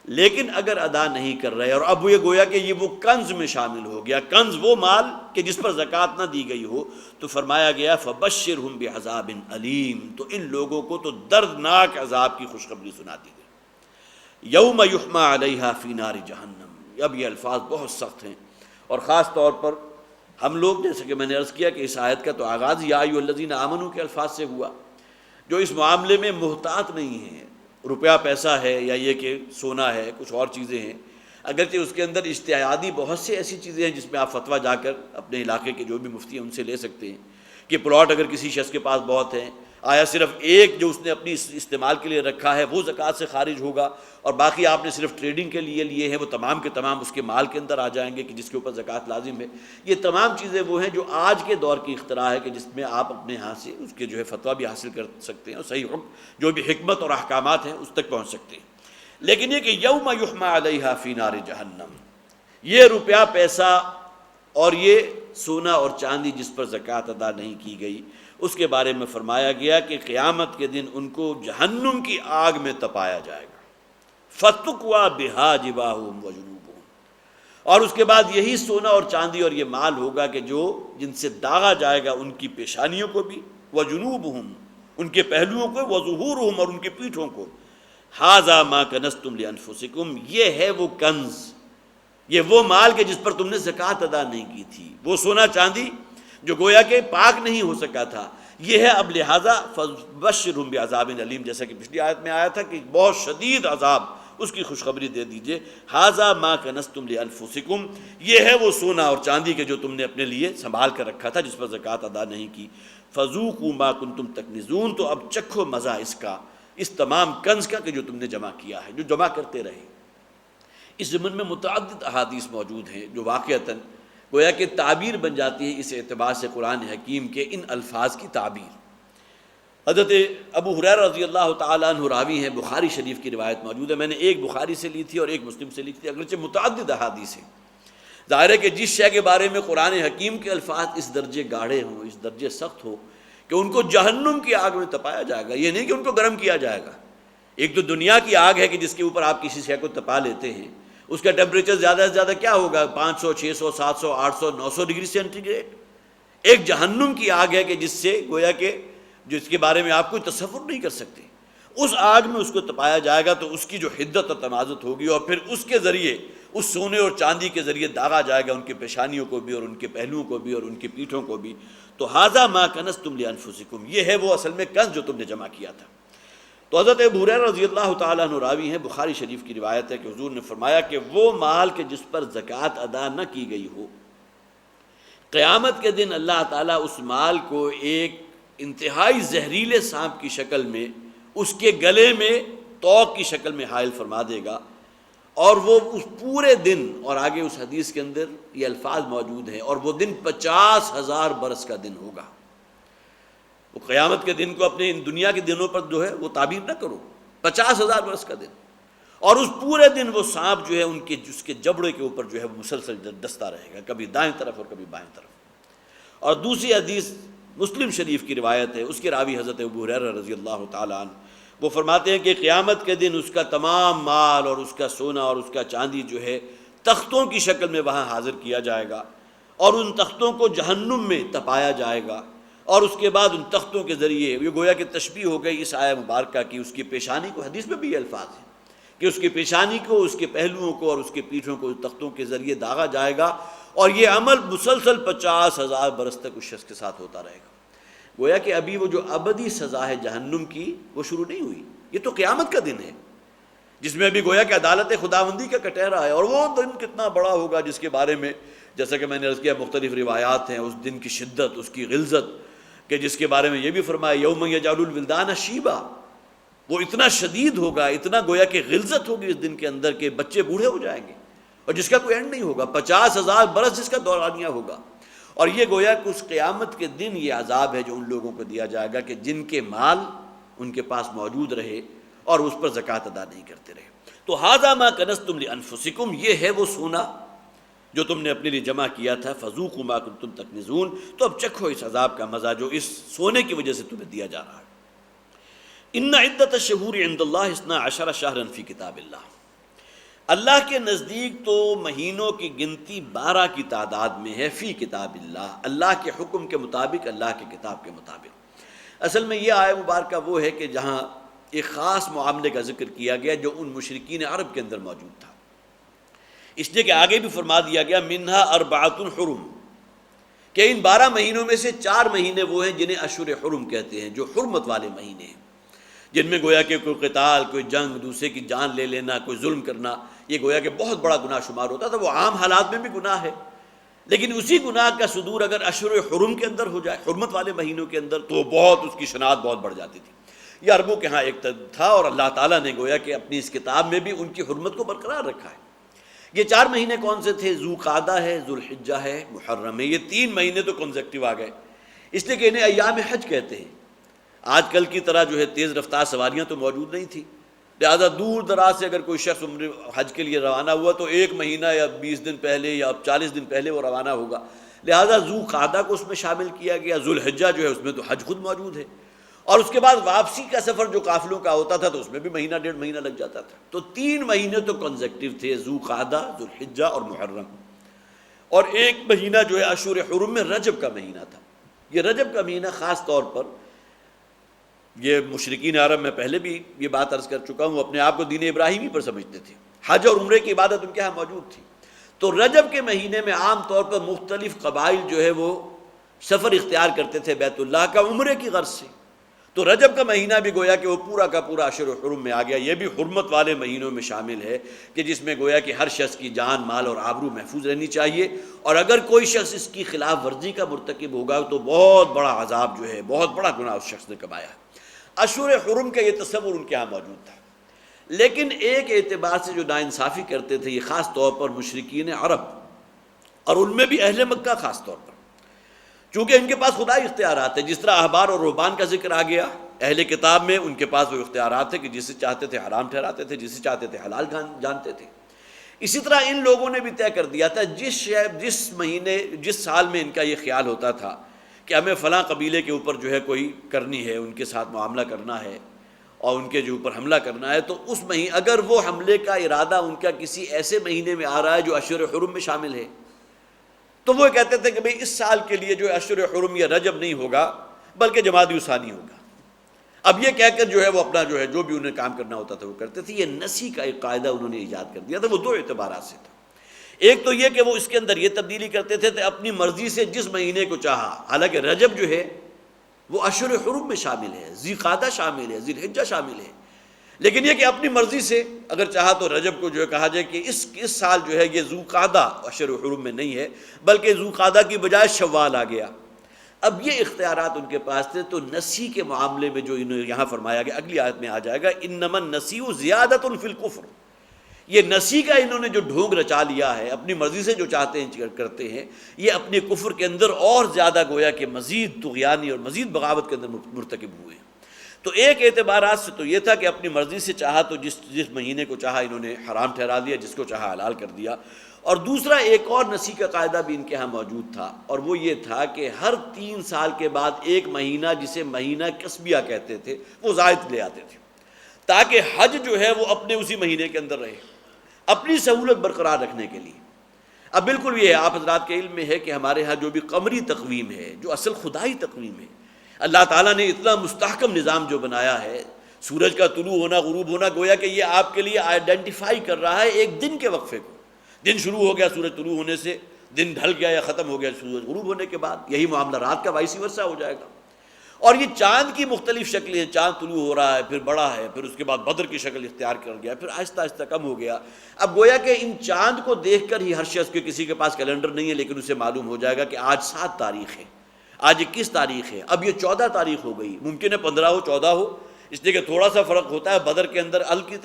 لیکن اگر ادا نہیں کر رہے اور اب یہ گویا کہ یہ وہ کنز میں شامل ہو گیا، کنز وہ مال کہ جس پر زکوٰۃ نہ دی گئی ہو، تو فرمایا گیا فبشرہم بعذاب علیم، تو ان لوگوں کو تو دردناک عذاب کی خوشخبری سنا دی گئی۔ یوم یحمى علیہا فی نار جہنم، اب یہ الفاظ بہت سخت ہیں، اور خاص طور پر ہم لوگ جیسے کہ میں نے عرض کیا کہ اس آیت کا تو آغاز یا ایھا الذین آمنوا کے الفاظ سے ہوا، جو اس معاملے میں محتاط نہیں ہیں، روپیہ پیسہ ہے یا یہ کہ سونا ہے، کچھ اور چیزیں ہیں، اگرچہ اس کے اندر اجتہادی بہت سے ایسی چیزیں ہیں جس میں آپ فتویٰ جا کر اپنے علاقے کے جو بھی مفتی ہیں ان سے لے سکتے ہیں کہ پلاٹ اگر کسی شخص کے پاس بہت ہیں، آیا صرف ایک جو اس نے اپنی استعمال کے لیے رکھا ہے وہ زکوٰۃ سے خارج ہوگا، اور باقی آپ نے صرف ٹریڈنگ کے لیے ہیں وہ تمام کے تمام اس کے مال کے اندر آ جائیں گے کہ جس کے اوپر زکوٰۃ لازم ہے۔ یہ تمام چیزیں وہ ہیں جو آج کے دور کی اختراع ہے کہ جس میں آپ اپنے ہاں سے اس کے جو ہے فتویٰ بھی حاصل کر سکتے ہیں اور صحیح حکم جو بھی حکمت اور احکامات ہیں اس تک پہنچ سکتے ہیں۔ لیکن یہ کہ یوم یحمى علیہا فی نار جہنم، یہ روپیہ پیسہ اور یہ سونا اور چاندی جس پر زکوٰۃ ادا نہیں کی گئی، اس کے بارے میں فرمایا گیا کہ قیامت کے دن ان کو جہنم کی آگ میں تپایا جائے گا، فَتُكْوَىٰ بِهَا جِبَاهُهُمْ وَجُنُوبُهُمْ، اور اس کے بعد یہی سونا اور چاندی اور یہ مال ہوگا کہ جو جن سے داغا جائے گا ان کی پیشانیوں کو بھی، وَجُنُوبُهُمْ ان کے پہلوؤں کو، وَظُهُورُهُمْ اور ان کی پیٹھوں کو، هَٰذَا مَا كَنَزْتُمْ لِأَنفُسِكُمْ یہ ہے وہ کنز، یہ وہ مال کہ جس پر تم نے زکوٰۃ ادا نہیں کی تھی، وہ سونا چاندی جو گویا کہ پاک نہیں ہو سکا تھا، یہ ہے اب لہٰذا فبشرہم بعذاب علیم، جیسا کہ پچھلی آیت میں آیا تھا کہ بہت شدید عذاب اس کی خوشخبری دے دیجئے۔ ھذا ما کنزتم لانفسکم، یہ ہے وہ سونا اور چاندی کے جو تم نے اپنے لیے سنبھال کر رکھا تھا جس پر زکوٰۃ ادا نہیں کی، فذوقوا ما کنتم تکنزون، تو اب چکھو مزہ اس کا، اس تمام کنز کا کہ جو تم نے جمع کیا ہے، جو جمع کرتے رہے۔ اس ضمن میں متعدد احادیث موجود ہیں جو واقعتاً گویا کہ تعبیر بن جاتی ہے اس اعتبار سے قرآن حکیم کے ان الفاظ کی تعبیر۔ حضرت ابو ہریرہ رضی اللہ تعالیٰ عنہ راوی ہیں، بخاری شریف کی روایت موجود ہے، میں نے ایک بخاری سے لی تھی اور ایک مسلم سے لی تھی، اگرچہ متعدد احادیث ہیں۔ ظاہر ہے کہ جس شے کے بارے میں قرآن حکیم کے الفاظ اس درجے گاڑھے ہوں، اس درجے سخت ہو کہ ان کو جہنم کی آگ میں تپایا جائے گا، یہ نہیں کہ ان کو گرم کیا جائے گا۔ ایک تو دنیا کی آگ ہے کہ جس کے اوپر آپ کسی شے کو تپا لیتے ہیں، اس کا ٹیمپریچر زیادہ سے زیادہ کیا ہوگا، 500 600 700 800 900 ڈگری سینٹی گریڈ۔ ایک جہنم کی آگ ہے کہ جس سے گویا کہ جس کے بارے میں آپ کوئی تصور نہیں کر سکتے، اس آگ میں اس کو تپایا جائے گا تو اس کی جو حدت اور تمازت ہوگی، اور پھر اس کے ذریعے اس سونے اور چاندی کے ذریعے داغا جائے گا ان کی پیشانیوں کو بھی اور ان کے پہلوؤں کو بھی اور ان کی پیٹھوں کو بھی. تو ھذا ما کنزتم لانفسکم، یہ ہے وہ اصل میں کنز جو تم نے جمع کیا تھا. تو حضرت ابو ہریرہ رضی اللہ تعالیٰ عنہ راوی ہیں، بخاری شریف کی روایت ہے کہ حضور نے فرمایا کہ وہ مال کہ جس پر زکوٰۃ ادا نہ کی گئی ہو، قیامت کے دن اللہ تعالیٰ اس مال کو ایک انتہائی زہریلے سانپ کی شکل میں اس کے گلے میں توق کی شکل میں حائل فرما دے گا، اور وہ اس پورے دن، اور آگے اس حدیث کے اندر یہ الفاظ موجود ہیں، اور وہ دن 50,000 برس کا دن ہوگا. وہ قیامت کے دن کو اپنے ان دنیا کے دنوں پر جو ہے وہ تعبیر نہ کرو، 50,000 برس کا دن، اور اس پورے دن وہ سانپ جو ہے اس کے جبڑے کے اوپر جو ہے وہ مسلسل ڈستا رہے گا، کبھی دائیں طرف اور کبھی بائیں طرف. اور دوسری حدیث مسلم شریف کی روایت ہے، اس کے راوی حضرت ابو ہریرہ رضی اللہ تعالیٰ عنہ، وہ فرماتے ہیں کہ قیامت کے دن اس کا تمام مال اور اس کا سونا اور اس کا چاندی جو ہے تختوں کی شکل میں وہاں حاضر کیا جائے گا، اور ان تختوں کو جہنم میں تپایا جائے گا، اور اس کے بعد ان تختوں کے ذریعے، یہ گویا کہ تشبیہ ہو گئی اس آیہ مبارکہ کی، اس کی پیشانی کو، حدیث میں بھی یہ الفاظ ہیں کہ اس کی پیشانی کو، اس کے پہلوؤں کو اور اس کے پیٹھوں کو تختوں کے ذریعے داغا جائے گا، اور یہ عمل مسلسل 50,000 برس تک اس شخص کے ساتھ ہوتا رہے گا. گویا کہ ابھی وہ جو ابدی سزا ہے جہنم کی وہ شروع نہیں ہوئی، یہ تو قیامت کا دن ہے جس میں ابھی گویا کہ عدالت خداوندی کا کٹہرا ہے. اور وہ دن کتنا بڑا ہوگا جس کے بارے میں جیسا کہ میں نے عرض کیا مختلف روایات ہیں، اس دن کی شدت، اس کی غلظت، کہ جس کے بارے میں یہ بھی فرمایا یوم یجعل الولدان شیبا، وہ اتنا شدید ہوگا، اتنا گویا کہ غلظت ہوگی اس دن کے اندر کہ بچے بوڑھے ہو جائیں گے اور جس کا کوئی اینڈ نہیں ہوگا، 50,000 برس جس کا دورانیہ ہوگا. اور یہ گویا کہ اس قیامت کے دن یہ عذاب ہے جو ان لوگوں کو دیا جائے گا کہ جن کے مال ان کے پاس موجود رہے اور اس پر زکوٰۃ ادا نہیں کرتے رہے. تو ھذا ما کنزتم لانفسکم، یہ ہے وہ سونا جو تم نے اپنے لیے جمع کیا تھا، فذوقوا ما کنتم تکنزون، تو اب چکھو اس عذاب کا مزہ جو اس سونے کی وجہ سے تمہیں دیا جا رہا ہے. ان عدت الشہور عند اللہ 12 شہرا فی کتاب اللہ، اللہ کے نزدیک تو مہینوں کی گنتی 12 کی تعداد میں ہے، فی کتاب اللہ، اللہ کے حکم کے مطابق، اللہ کی کتاب کے مطابق. اصل میں یہ آیہ مبارکہ وہ ہے کہ جہاں ایک خاص معاملے کا ذکر کیا گیا جو ان مشرکین عرب کے اندر موجود تھا، اس لیے کہ آگے بھی فرما دیا گیا منہا 4 حرم، کہ ان 12 مہینوں میں سے 4 مہینے وہ ہیں جنہیں اشہر حرم کہتے ہیں، جو حرمت والے مہینے ہیں، جن میں گویا کہ کوئی قتال، کوئی جنگ، دوسرے کی جان لے لینا، کوئی ظلم کرنا، یہ گویا کہ بہت بڑا گناہ شمار ہوتا تھا. وہ عام حالات میں بھی گناہ ہے، لیکن اسی گناہ کا صدور اگر اشہر حرم کے اندر ہو جائے، حرمت والے مہینوں کے اندر، تو بہت اس کی شناعت بہت بڑھ جاتی تھی. یہ عربوں کے ہاں ایک تھا، اور اللہ تعالیٰ نے گویا کہ اپنی اس کتاب میں بھی ان کی حرمت کو برقرار رکھا ہے. یہ 4 مہینے کون سے تھے؟ ذوالقعدہ ہے، ذوالحجہ ہے، محرم ہے. یہ 3 مہینے تو کنزیکٹیو آ گئے، اس لیے کہ انہیں ایام حج کہتے ہیں. آج کل کی طرح جو ہے تیز رفتار سواریاں تو موجود نہیں تھی، لہذا دور دراز سے اگر کوئی شخص عمرہ حج کے لیے روانہ ہوا تو 1 مہینہ یا 20 دن پہلے یا 40 دن پہلے وہ روانہ ہوگا. لہذا ذوالقعدہ کو اس میں شامل کیا گیا. ذوالحجہ جو ہے اس میں تو حج خود موجود ہے، اور اس کے بعد واپسی کا سفر جو قافلوں کا ہوتا تھا تو اس میں بھی مہینہ 1.5 مہینہ لگ جاتا تھا. تو 3 مہینے تو کنزیکٹیو تھے، ذوالقعدہ، ذوالحجہ اور محرم، اور 1 مہینہ جو ہے اشہر حرم میں رجب کا مہینہ تھا. یہ رجب کا مہینہ خاص طور پر، یہ مشرکین عرب میں پہلے بھی یہ بات عرض کر چکا ہوں، اپنے آپ کو دین ابراہیمی پر سمجھتے تھے، حج اور عمرے کی عبادت ان کے ہاں موجود تھی. تو رجب کے مہینے میں عام طور پر مختلف قبائل جو ہے وہ سفر اختیار کرتے تھے بیت اللہ کا عمرے کی غرض سے. تو رجب کا مہینہ بھی گویا کہ وہ پورا کا پورا اشہر حرم میں آ گیا. یہ بھی حرمت والے مہینوں میں شامل ہے کہ جس میں گویا کہ ہر شخص کی جان، مال اور آبرو محفوظ رہنی چاہیے، اور اگر کوئی شخص اس کی خلاف ورزی کا مرتکب ہوگا تو بہت بڑا عذاب جو ہے، بہت بڑا گناہ اس شخص نے کمایا ہے. اشہر حرم کا یہ تصور ان کے ہاں موجود تھا، لیکن ایک اعتبار سے جو ناانصافی کرتے تھے یہ خاص طور پر مشرکین عرب، اور ان میں بھی اہل مکہ خاص طور پر، چونکہ ان کے پاس خدائی اختیارات ہیں. جس طرح احبار اور رہبان کا ذکر آ گیا، اہل کتاب میں ان کے پاس وہ اختیارات تھے کہ جسے چاہتے تھے حرام ٹھہراتے تھے، جسے چاہتے تھے حلال جانتے تھے. اسی طرح ان لوگوں نے بھی طے کر دیا تھا جس مہینے، جس سال میں ان کا یہ خیال ہوتا تھا کہ ہمیں فلاں قبیلے کے اوپر جو ہے کوئی کرنی ہے، ان کے ساتھ معاملہ کرنا ہے اور ان کے جو اوپر حملہ کرنا ہے، تو اس مہینے اگر وہ حملے کا ارادہ ان کا کسی ایسے مہینے میں آ رہا ہے جو اشہر حرم میں شامل ہے، تو وہ کہتے تھے کہ بھئی اس سال کے لیے جو اشہر حرم یا رجب نہیں ہوگا بلکہ جمادی ثانی ہوگا. اب یہ کہہ کر جو ہے وہ اپنا جو ہے جو بھی انہیں کام کرنا ہوتا تھا وہ کرتے تھے. یہ نسی کا ایک قاعدہ انہوں نے ایجاد کر دیا تھا. وہ 2 اعتبارات سے تھا. ایک تو یہ کہ وہ اس کے اندر یہ تبدیلی کرتے تھے کہ اپنی مرضی سے جس مہینے کو چاہا، حالانکہ رجب جو ہے وہ اشہر حرم میں شامل ہے، ذی قعدہ شامل ہے، ذی الحجہ شامل ہے، لیکن یہ کہ اپنی مرضی سے اگر چاہا تو رجب کو جو ہے کہا جائے کہ اس سال جو ہے یہ ذو قعدہ اشہر حرم میں نہیں ہے بلکہ ذو قعدہ کی بجائے شوال آ گیا۔ اب یہ اختیارات ان کے پاس تھے، تو نسی کے معاملے میں جو انہوں یہاں فرمایا گیا اگلی آیت میں آ جائے گا، انما النسیء زیادۃ فی الکفر، یہ نسی کا انہوں نے جو ڈھونگ رچا لیا ہے، اپنی مرضی سے جو چاہتے ہیں کرتے ہیں، یہ اپنے کفر کے اندر اور زیادہ گویا کہ مزید طغیانی اور مزید بغاوت کے اندر مرتکب ہوئے۔ تو ایک اعتبارات سے تو یہ تھا کہ اپنی مرضی سے چاہا تو جس مہینے کو چاہا انہوں نے حرام ٹھہرا دیا، جس کو چاہا حلال کر دیا، اور دوسرا ایک اور نسی کا قاعدہ بھی ان کے ہاں موجود تھا، اور وہ یہ تھا کہ ہر 3 سال کے بعد ایک مہینہ جسے مہینہ کسبیہ کہتے تھے وہ زائد لے آتے تھے، تاکہ حج جو ہے وہ اپنے اسی مہینے کے اندر رہے، اپنی سہولت برقرار رکھنے کے لیے۔ اب بالکل یہ ہے، آپ حضرات کے علم میں ہے کہ ہمارے ہاں جو بھی قمری تقویم ہے، جو اصل خدائی تقویم ہے، اللہ تعالیٰ نے اتنا مستحکم نظام جو بنایا ہے، سورج کا طلوع ہونا غروب ہونا گویا کہ یہ آپ کے لیے آئیڈینٹیفائی کر رہا ہے ایک دن کے وقفے کو، دن شروع ہو گیا سورج طلوع ہونے سے، دن ڈھل گیا یا ختم ہو گیا سورج غروب ہونے کے بعد، یہی معاملہ رات کا وائس ورثہ ہو جائے گا۔ اور یہ چاند کی مختلف شکلیں ہیں، چاند طلوع ہو رہا ہے، پھر بڑا ہے، پھر اس کے بعد بدر کی شکل اختیار کر گیا، پھر آہستہ آہستہ کم ہو گیا۔ اب گویا کہ ان چاند کو دیکھ کر ہی ہر شخص کے، کسی کے پاس کیلنڈر نہیں ہے لیکن اسے معلوم ہو جائے گا کہ آج 7 تاریخ ہے، آج 21 تاریخ ہے، اب یہ 14 تاریخ ہو گئی، ممکن ہے 15 ہو 14 ہو، اس لیے کہ تھوڑا سا فرق ہوتا ہے۔ بدر کے اندر ہلکی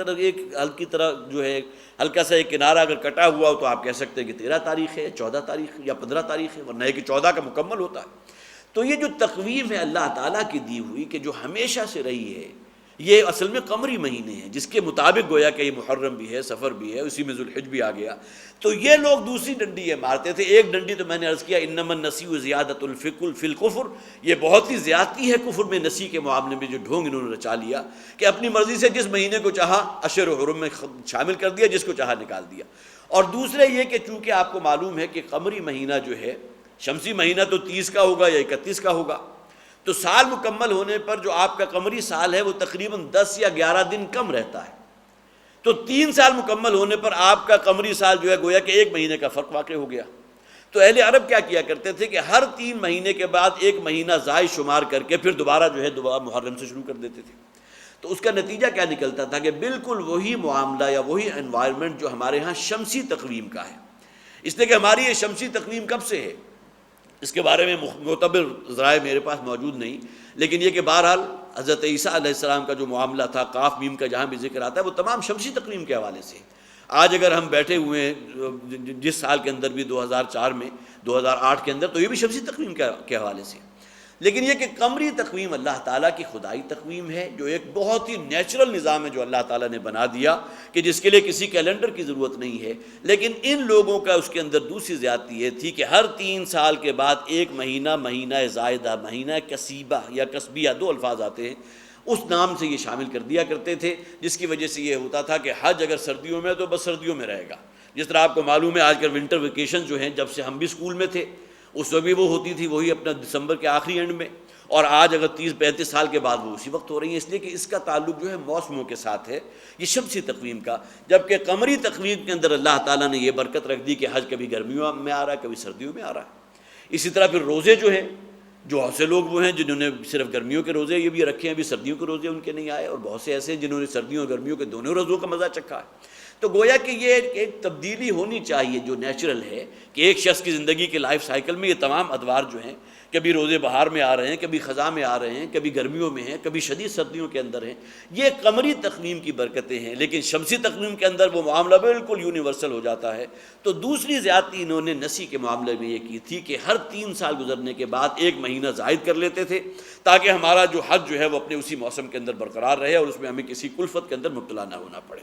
طرح جو ہے ہلکا سا ایک کنارہ اگر کٹا ہوا ہو تو آپ کہہ سکتے ہیں کہ 13 تاریخ ہے، 14 تاریخ یا 15 تاریخ ہے، ورنہ ہے کہ 14 کا مکمل ہوتا ہے۔ تو یہ جو تقویم ہے اللہ تعالیٰ کی دی ہوئی کہ جو ہمیشہ سے رہی ہے، یہ اصل میں قمری مہینے ہیں، جس کے مطابق گویا کہ یہ محرم بھی ہے، سفر بھی ہے، اسی میں ذوالحج بھی آ گیا۔ تو یہ لوگ دوسری ڈنڈی یہ مارتے تھے، ایک ڈنڈی تو میں نے عرض کیا انما النسیء زیادۃ فی الکفر، یہ بہت ہی زیادتی ہے کفر میں، نسی کے معاملے میں جو ڈھونگ انہوں نے رچا لیا کہ اپنی مرضی سے جس مہینے کو چاہا اشہر حرم میں شامل کر دیا، جس کو چاہا نکال دیا۔ اور دوسرے یہ کہ چونکہ آپ کو معلوم ہے کہ قمری مہینہ جو ہے، شمسی مہینہ تو 30 کا ہوگا یا 31 کا ہوگا، تو سال مکمل ہونے پر جو آپ کا قمری سال ہے وہ تقریباً 10 یا 11 دن کم رہتا ہے، تو 3 سال مکمل ہونے پر آپ کا قمری سال جو ہے گویا کہ 1 مہینے کا فرق واقع ہو گیا۔ تو اہل عرب کیا کیا کرتے تھے کہ ہر 3 مہینے کے بعد 1 مہینہ زائد شمار کر کے پھر دوبارہ جو ہے دوبارہ محرم سے شروع کر دیتے تھے۔ تو اس کا نتیجہ کیا نکلتا تھا کہ بالکل وہی معاملہ یا وہی انوائرمنٹ جو ہمارے ہاں شمسی تقویم کا ہے، اس لیے کہ ہماری یہ شمسی تقویم کب سے ہے اس کے بارے میں معتبر ذرائع میرے پاس موجود نہیں، لیکن یہ کہ بہرحال حضرت عیسیٰ علیہ السلام کا جو معاملہ تھا، قاف میم کا جہاں بھی ذکر آتا ہے، وہ تمام شمسی تقویم کے حوالے سے۔ آج اگر ہم بیٹھے ہوئے ہیں جس سال کے اندر بھی 2004 میں، 2008 کے اندر، تو یہ بھی شمسی تقویم کے حوالے سے۔ لیکن یہ کہ قمری تقویم اللہ تعالیٰ کی خدائی تقویم ہے، جو ایک بہت ہی نیچرل نظام ہے جو اللہ تعالیٰ نے بنا دیا، کہ جس کے لیے کسی کیلنڈر کی ضرورت نہیں ہے۔ لیکن ان لوگوں کا اس کے اندر دوسری زیادتی یہ تھی کہ ہر 3 سال کے بعد 1 مہینہ، مہینہ زائدہ، مہینہ کسیبہ یا کسبیہ، 2 الفاظ آتے ہیں، اس نام سے یہ شامل کر دیا کرتے تھے، جس کی وجہ سے یہ ہوتا تھا کہ حج اگر سردیوں میں تو بس سردیوں میں رہے گا۔ جس طرح آپ کو معلوم ہے آج کل ونٹر ویکیشن جو ہیں، جب سے ہم بھی اسکول میں تھے اس وقت بھی وہ ہوتی تھی وہی اپنا دسمبر کے آخری اینڈ میں، اور آج اگر 30-35 سال کے بعد وہ اسی وقت ہو رہی ہیں، اس لیے کہ اس کا تعلق جو ہے موسموں کے ساتھ ہے، یہ شمسی تقویم کا۔ جبکہ قمری تقویم کے اندر اللہ تعالیٰ نے یہ برکت رکھ دی کہ حج کبھی گرمیوں میں آ رہا ہے، کبھی سردیوں میں آ رہا ہے۔ اسی طرح پھر روزے جو ہیں، جو بہت سے لوگ وہ ہیں جنہوں نے صرف گرمیوں کے روزے یہ بھی رکھے ہیں، ابھی سردیوں کے روزے ان کے نہیں آئے، اور بہت سے ایسے ہیں جنہوں نے سردیوں اور گرمیوں کے دونوں روزوں کا مزہ چکھا ہے۔ تو گویا کہ یہ ایک تبدیلی ہونی چاہیے جو نیچرل ہے، کہ ایک شخص کی زندگی کے لائف سائیکل میں یہ تمام ادوار جو ہیں، کبھی روزے بہار میں آ رہے ہیں، کبھی خزاں میں آ رہے ہیں، کبھی گرمیوں میں ہیں، کبھی شدید سردیوں کے اندر ہیں، یہ قمری تقویم کی برکتیں ہیں۔ لیکن شمسی تقویم کے اندر وہ معاملہ بالکل یونیورسل ہو جاتا ہے۔ تو دوسری زیادتی انہوں نے نسی کے معاملے میں یہ کی تھی کہ ہر 3 سال گزرنے کے بعد 1 مہینہ زائد کر لیتے تھے، تاکہ ہمارا جو حج جو ہے وہ اپنے اسی موسم کے اندر برقرار رہے اور اس میں ہمیں کسی کلفت کے اندر مبتلا نہ ہونا پڑے۔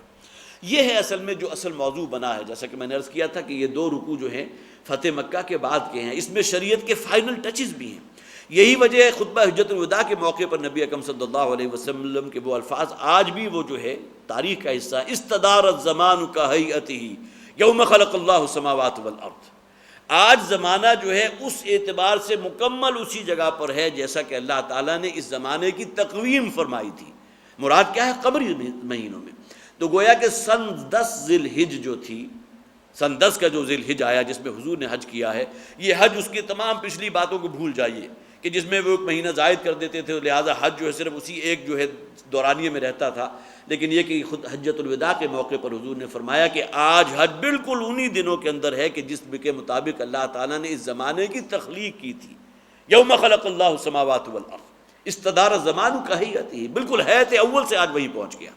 یہ ہے اصل میں جو اصل موضوع بنا ہے، جیسا کہ میں نے عرض کیا تھا کہ یہ 2 رکوع جو ہیں فتح مکہ کے بعد کے ہیں، اس میں شریعت کے فائنل ٹچز بھی ہیں۔ یہی وجہ ہے خطبہ حجۃ الوداع کے موقع پر نبی اکرم صلی اللہ علیہ وسلم کے وہ الفاظ آج بھی وہ جو ہے تاریخ کا حصہ، استدار الزمان کہیئتہ یوم خلق اللہ السماوات والارض۔ آج زمانہ جو ہے اس اعتبار سے مکمل اسی جگہ پر ہے جیسا کہ اللہ تعالیٰ نے اس زمانے کی تقویم فرمائی تھی۔ مراد کیا ہے؟ قمری مہینوں میں۔ تو گویا کہ سن 10 ذی الحج جو تھی سن 10 کا جو ذی الحج آیا جس میں حضور نے حج کیا ہے، یہ حج اس کی تمام پچھلی باتوں کو بھول جائیے کہ جس میں وہ ایک مہینہ زائد کر دیتے تھے، لہٰذا حج جو ہے صرف اسی ایک جو ہے دورانیے میں رہتا تھا. لیکن یہ کہ خود حجۃ الوداع کے موقع پر حضور نے فرمایا کہ آج حج بالکل انہی دنوں کے اندر ہے کہ جس کے مطابق اللہ تعالیٰ نے اس زمانے کی تخلیق کی تھی. یوم خلق اللہ السماوات والارض استدار الزمان کہیتی، بالکل حیات اول سے آج وہیں پہنچ گیا.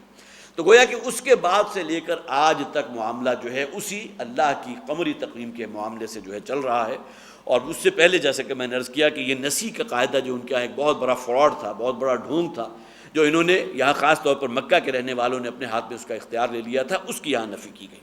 تو گویا کہ اس کے بعد سے لے کر آج تک معاملہ جو ہے اسی اللہ کی قمری تقویم کے معاملے سے جو ہے چل رہا ہے. اور اس سے پہلے جیسے کہ میں نے عرض کیا کہ یہ نسی کا قاعدہ جو ان کا ایک بہت بڑا فراڈ تھا، بہت بڑا ڈھونگ تھا، جو انہوں نے یہاں خاص طور پر مکہ کے رہنے والوں نے اپنے ہاتھ میں اس کا اختیار لے لیا تھا، اس کی یہاں نفی کی گئی.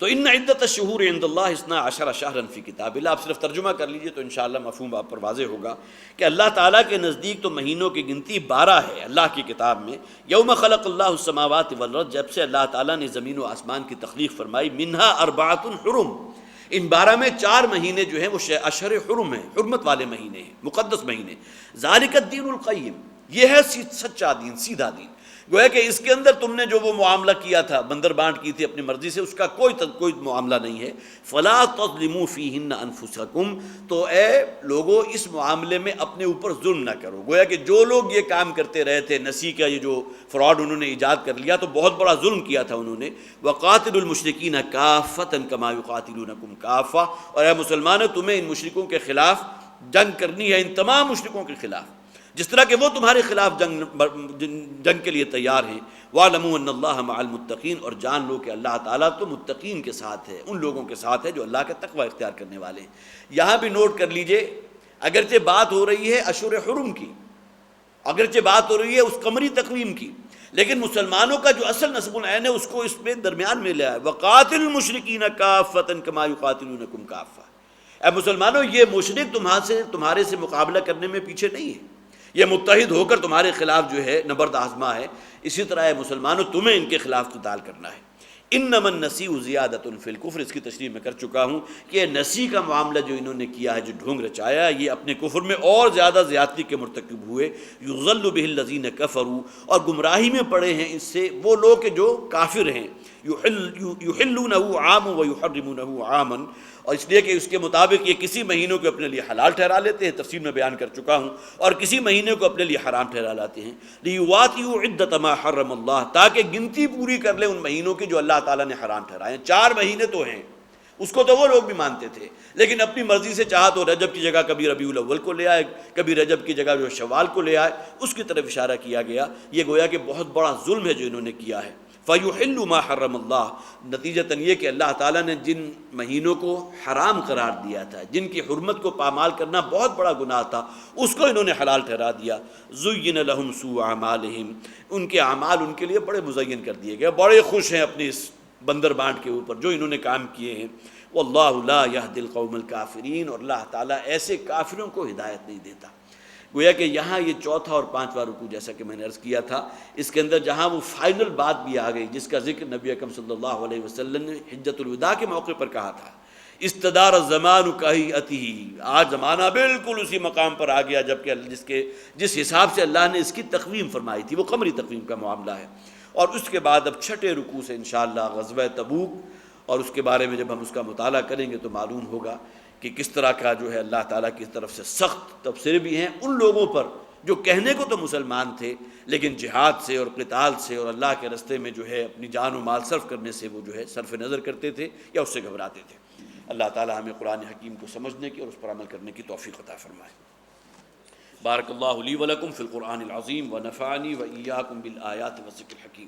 تو ان عدت الشہور عند اللہ 12 شہرا فی کتاب اللہ. آپ صرف ترجمہ کر لیجئے تو انشاءاللہ مفہوم آپ پر واضح ہوگا کہ اللہ تعالیٰ کے نزدیک تو مہینوں کی گنتی 12 ہے اللہ کی کتاب میں. یوم خلق اللہ السماوات والارض، جب سے اللہ تعالیٰ نے زمین و آسمان کی تخلیق فرمائی، منہا 4 حرم، ان 12 میں 4 مہینے جو ہیں وہ اشہر حرم ہیں، حرمت والے مہینے ہیں، مقدس مہینے. ذالک الدین القیم، یہ ہے سچا دین، سیدھا دین. گویا کہ اس کے اندر تم نے جو وہ معاملہ کیا تھا، بندر بانٹ کی تھی اپنی مرضی سے، اس کا کوئی معاملہ نہیں ہے. فلا تظلموا فیہن انفسکم، تو اے لوگو اس معاملے میں اپنے اوپر ظلم نہ کرو. گویا کہ جو لوگ یہ کام کرتے رہے تھے، نسی کا یہ جو فراڈ انہوں نے ایجاد کر لیا، تو بہت بڑا ظلم کیا تھا انہوں نے. وقاتلوا المشرکین کافۃ کما یقاتلونکم کافۃ، اور اے مسلمانوں تمہیں ان مشرکوں کے خلاف جنگ کرنی ہے، ان تمام مشرکوں کے خلاف جس طرح کہ وہ تمہارے خلاف جنگ کے لیے تیار ہیں. وَاعْلَمُوا أَنَّ اللَّهَ مَعَ الْمُتَّقِينَ، اور جان لو کہ اللہ تعالیٰ تو متقین کے ساتھ ہے، ان لوگوں کے ساتھ ہے جو اللہ کا تقوی اختیار کرنے والے ہیں. یہاں بھی نوٹ کر لیجئے، اگرچہ بات ہو رہی ہے اشہر حرم کی، اگرچہ بات ہو رہی ہے اس قمری تقویم کی، لیکن مسلمانوں کا جو اصل نصب العین ہے اس کو اس میں درمیان میں لیا ہے. وَقَاتِلُوا الْمُشْرِكِينَ كَافَّةً كَمَا يُقَاتِلُونَكُمْ كَافَّةً. اے مسلمانوں یہ مشرک تمہارے سے مقابلہ کرنے میں پیچھے نہیں ہے، یہ متحد ہو کر تمہارے خلاف جو ہے نبرد آزما ہے. اسی طرح ہے مسلمانوں تمہیں ان کے خلاف قتال کرنا ہے. انما النسیء زیادۃ فی الکفر، اس کی تشریح میں کر چکا ہوں کہ یہ نسی کا معاملہ جو انہوں نے کیا ہے، جو ڈھونگ رچایا، یہ اپنے کفر میں اور زیادہ زیادتی کے مرتکب ہوئے. یضل بہ الذین کفروا، اور گمراہی میں پڑے ہیں اس سے وہ لوگ جو کافر ہیں. یحلونہ عاما ویحرمونہ عاما، اور اس لیے کہ اس کے مطابق یہ کسی مہینوں کو اپنے لیے حلال ٹھہرا لیتے ہیں، تفصیل میں بیان کر چکا ہوں، اور کسی مہینے کو اپنے لیے حرام ٹھہرا لاتے ہیں. لیواتئوا عدۃ ما حرم اللہ، تاکہ گنتی پوری کر لیں ان مہینوں کی جو اللہ تعالیٰ نے حرام ٹھہرائے. 4 مہینے تو ہیں، اس کو تو وہ لوگ بھی مانتے تھے، لیکن اپنی مرضی سے چاہا تو رجب کی جگہ کبھی ربیع الاول کو لے آئے، کبھی رجب کی جگہ جو شوال کو لے آئے، اس کی طرف اشارہ کیا گیا. یہ گویا کہ بہت بڑا ظلم ہے جو انہوں نے کیا ہے. فَيُحِلُّ مَا حَرَّمَ اللَّهُ، نتیجتاً یہ کہ اللہ تعالیٰ نے جن مہینوں کو حرام قرار دیا تھا، جن کی حرمت کو پامال کرنا بہت بڑا گناہ تھا، اس کو انہوں نے حلال ٹھہرا دیا. زُيِّنَ لَهُمْ سُوءُ أَعْمَالِهِمْ، ان کے اعمال ان کے لیے بڑے مزین کر دیے گئے، بڑے خوش ہیں اپنی اس بندر بانٹ کے اوپر جو انہوں نے کام کیے ہیں. وَاللَّهُ لَا يَهْدِي الْقَوْمَ الْكَافِرِينَ، اور اللہ تعالیٰ ایسے کافروں کو ہدایت نہیں دیتا. گویا کہ یہاں یہ چوتھا اور 5واں رکوع جیسا کہ میں نے عرض کیا تھا، اس کے اندر جہاں وہ فائنل بات بھی آ گئی جس کا ذکر نبی اکرم صلی اللہ علیہ وسلم نے حجۃ الوداع کے موقع پر کہا تھا، استدار الزمان کہیئتہ، آج زمانہ بالکل اسی مقام پر آ گیا جبکہ جس حساب سے اللہ نے اس کی تقویم فرمائی تھی وہ قمری تقویم کا معاملہ ہے. اور اس کے بعد اب 6 رکوع سے انشاءاللہ غزوہ تبوک، اور اس کے بارے میں جب ہم اس کا مطالعہ کریں گے تو معلوم ہوگا کہ کس طرح کا جو ہے اللہ تعالیٰ کی طرف سے سخت تبصرے بھی ہیں ان لوگوں پر جو کہنے کو تو مسلمان تھے لیکن جہاد سے اور قتال سے اور اللہ کے راستے میں جو ہے اپنی جان و مال صرف کرنے سے وہ جو ہے صرف نظر کرتے تھے یا اس سے گھبراتے تھے. اللہ تعالیٰ ہمیں قرآن حکیم کو سمجھنے کی اور اس پر عمل کرنے کی توفیق عطا فرمائے. بارک اللہ لی ولکم فی القرآن العظیم ونفعنی وإیاکم بالآیات والذکر الحکیم.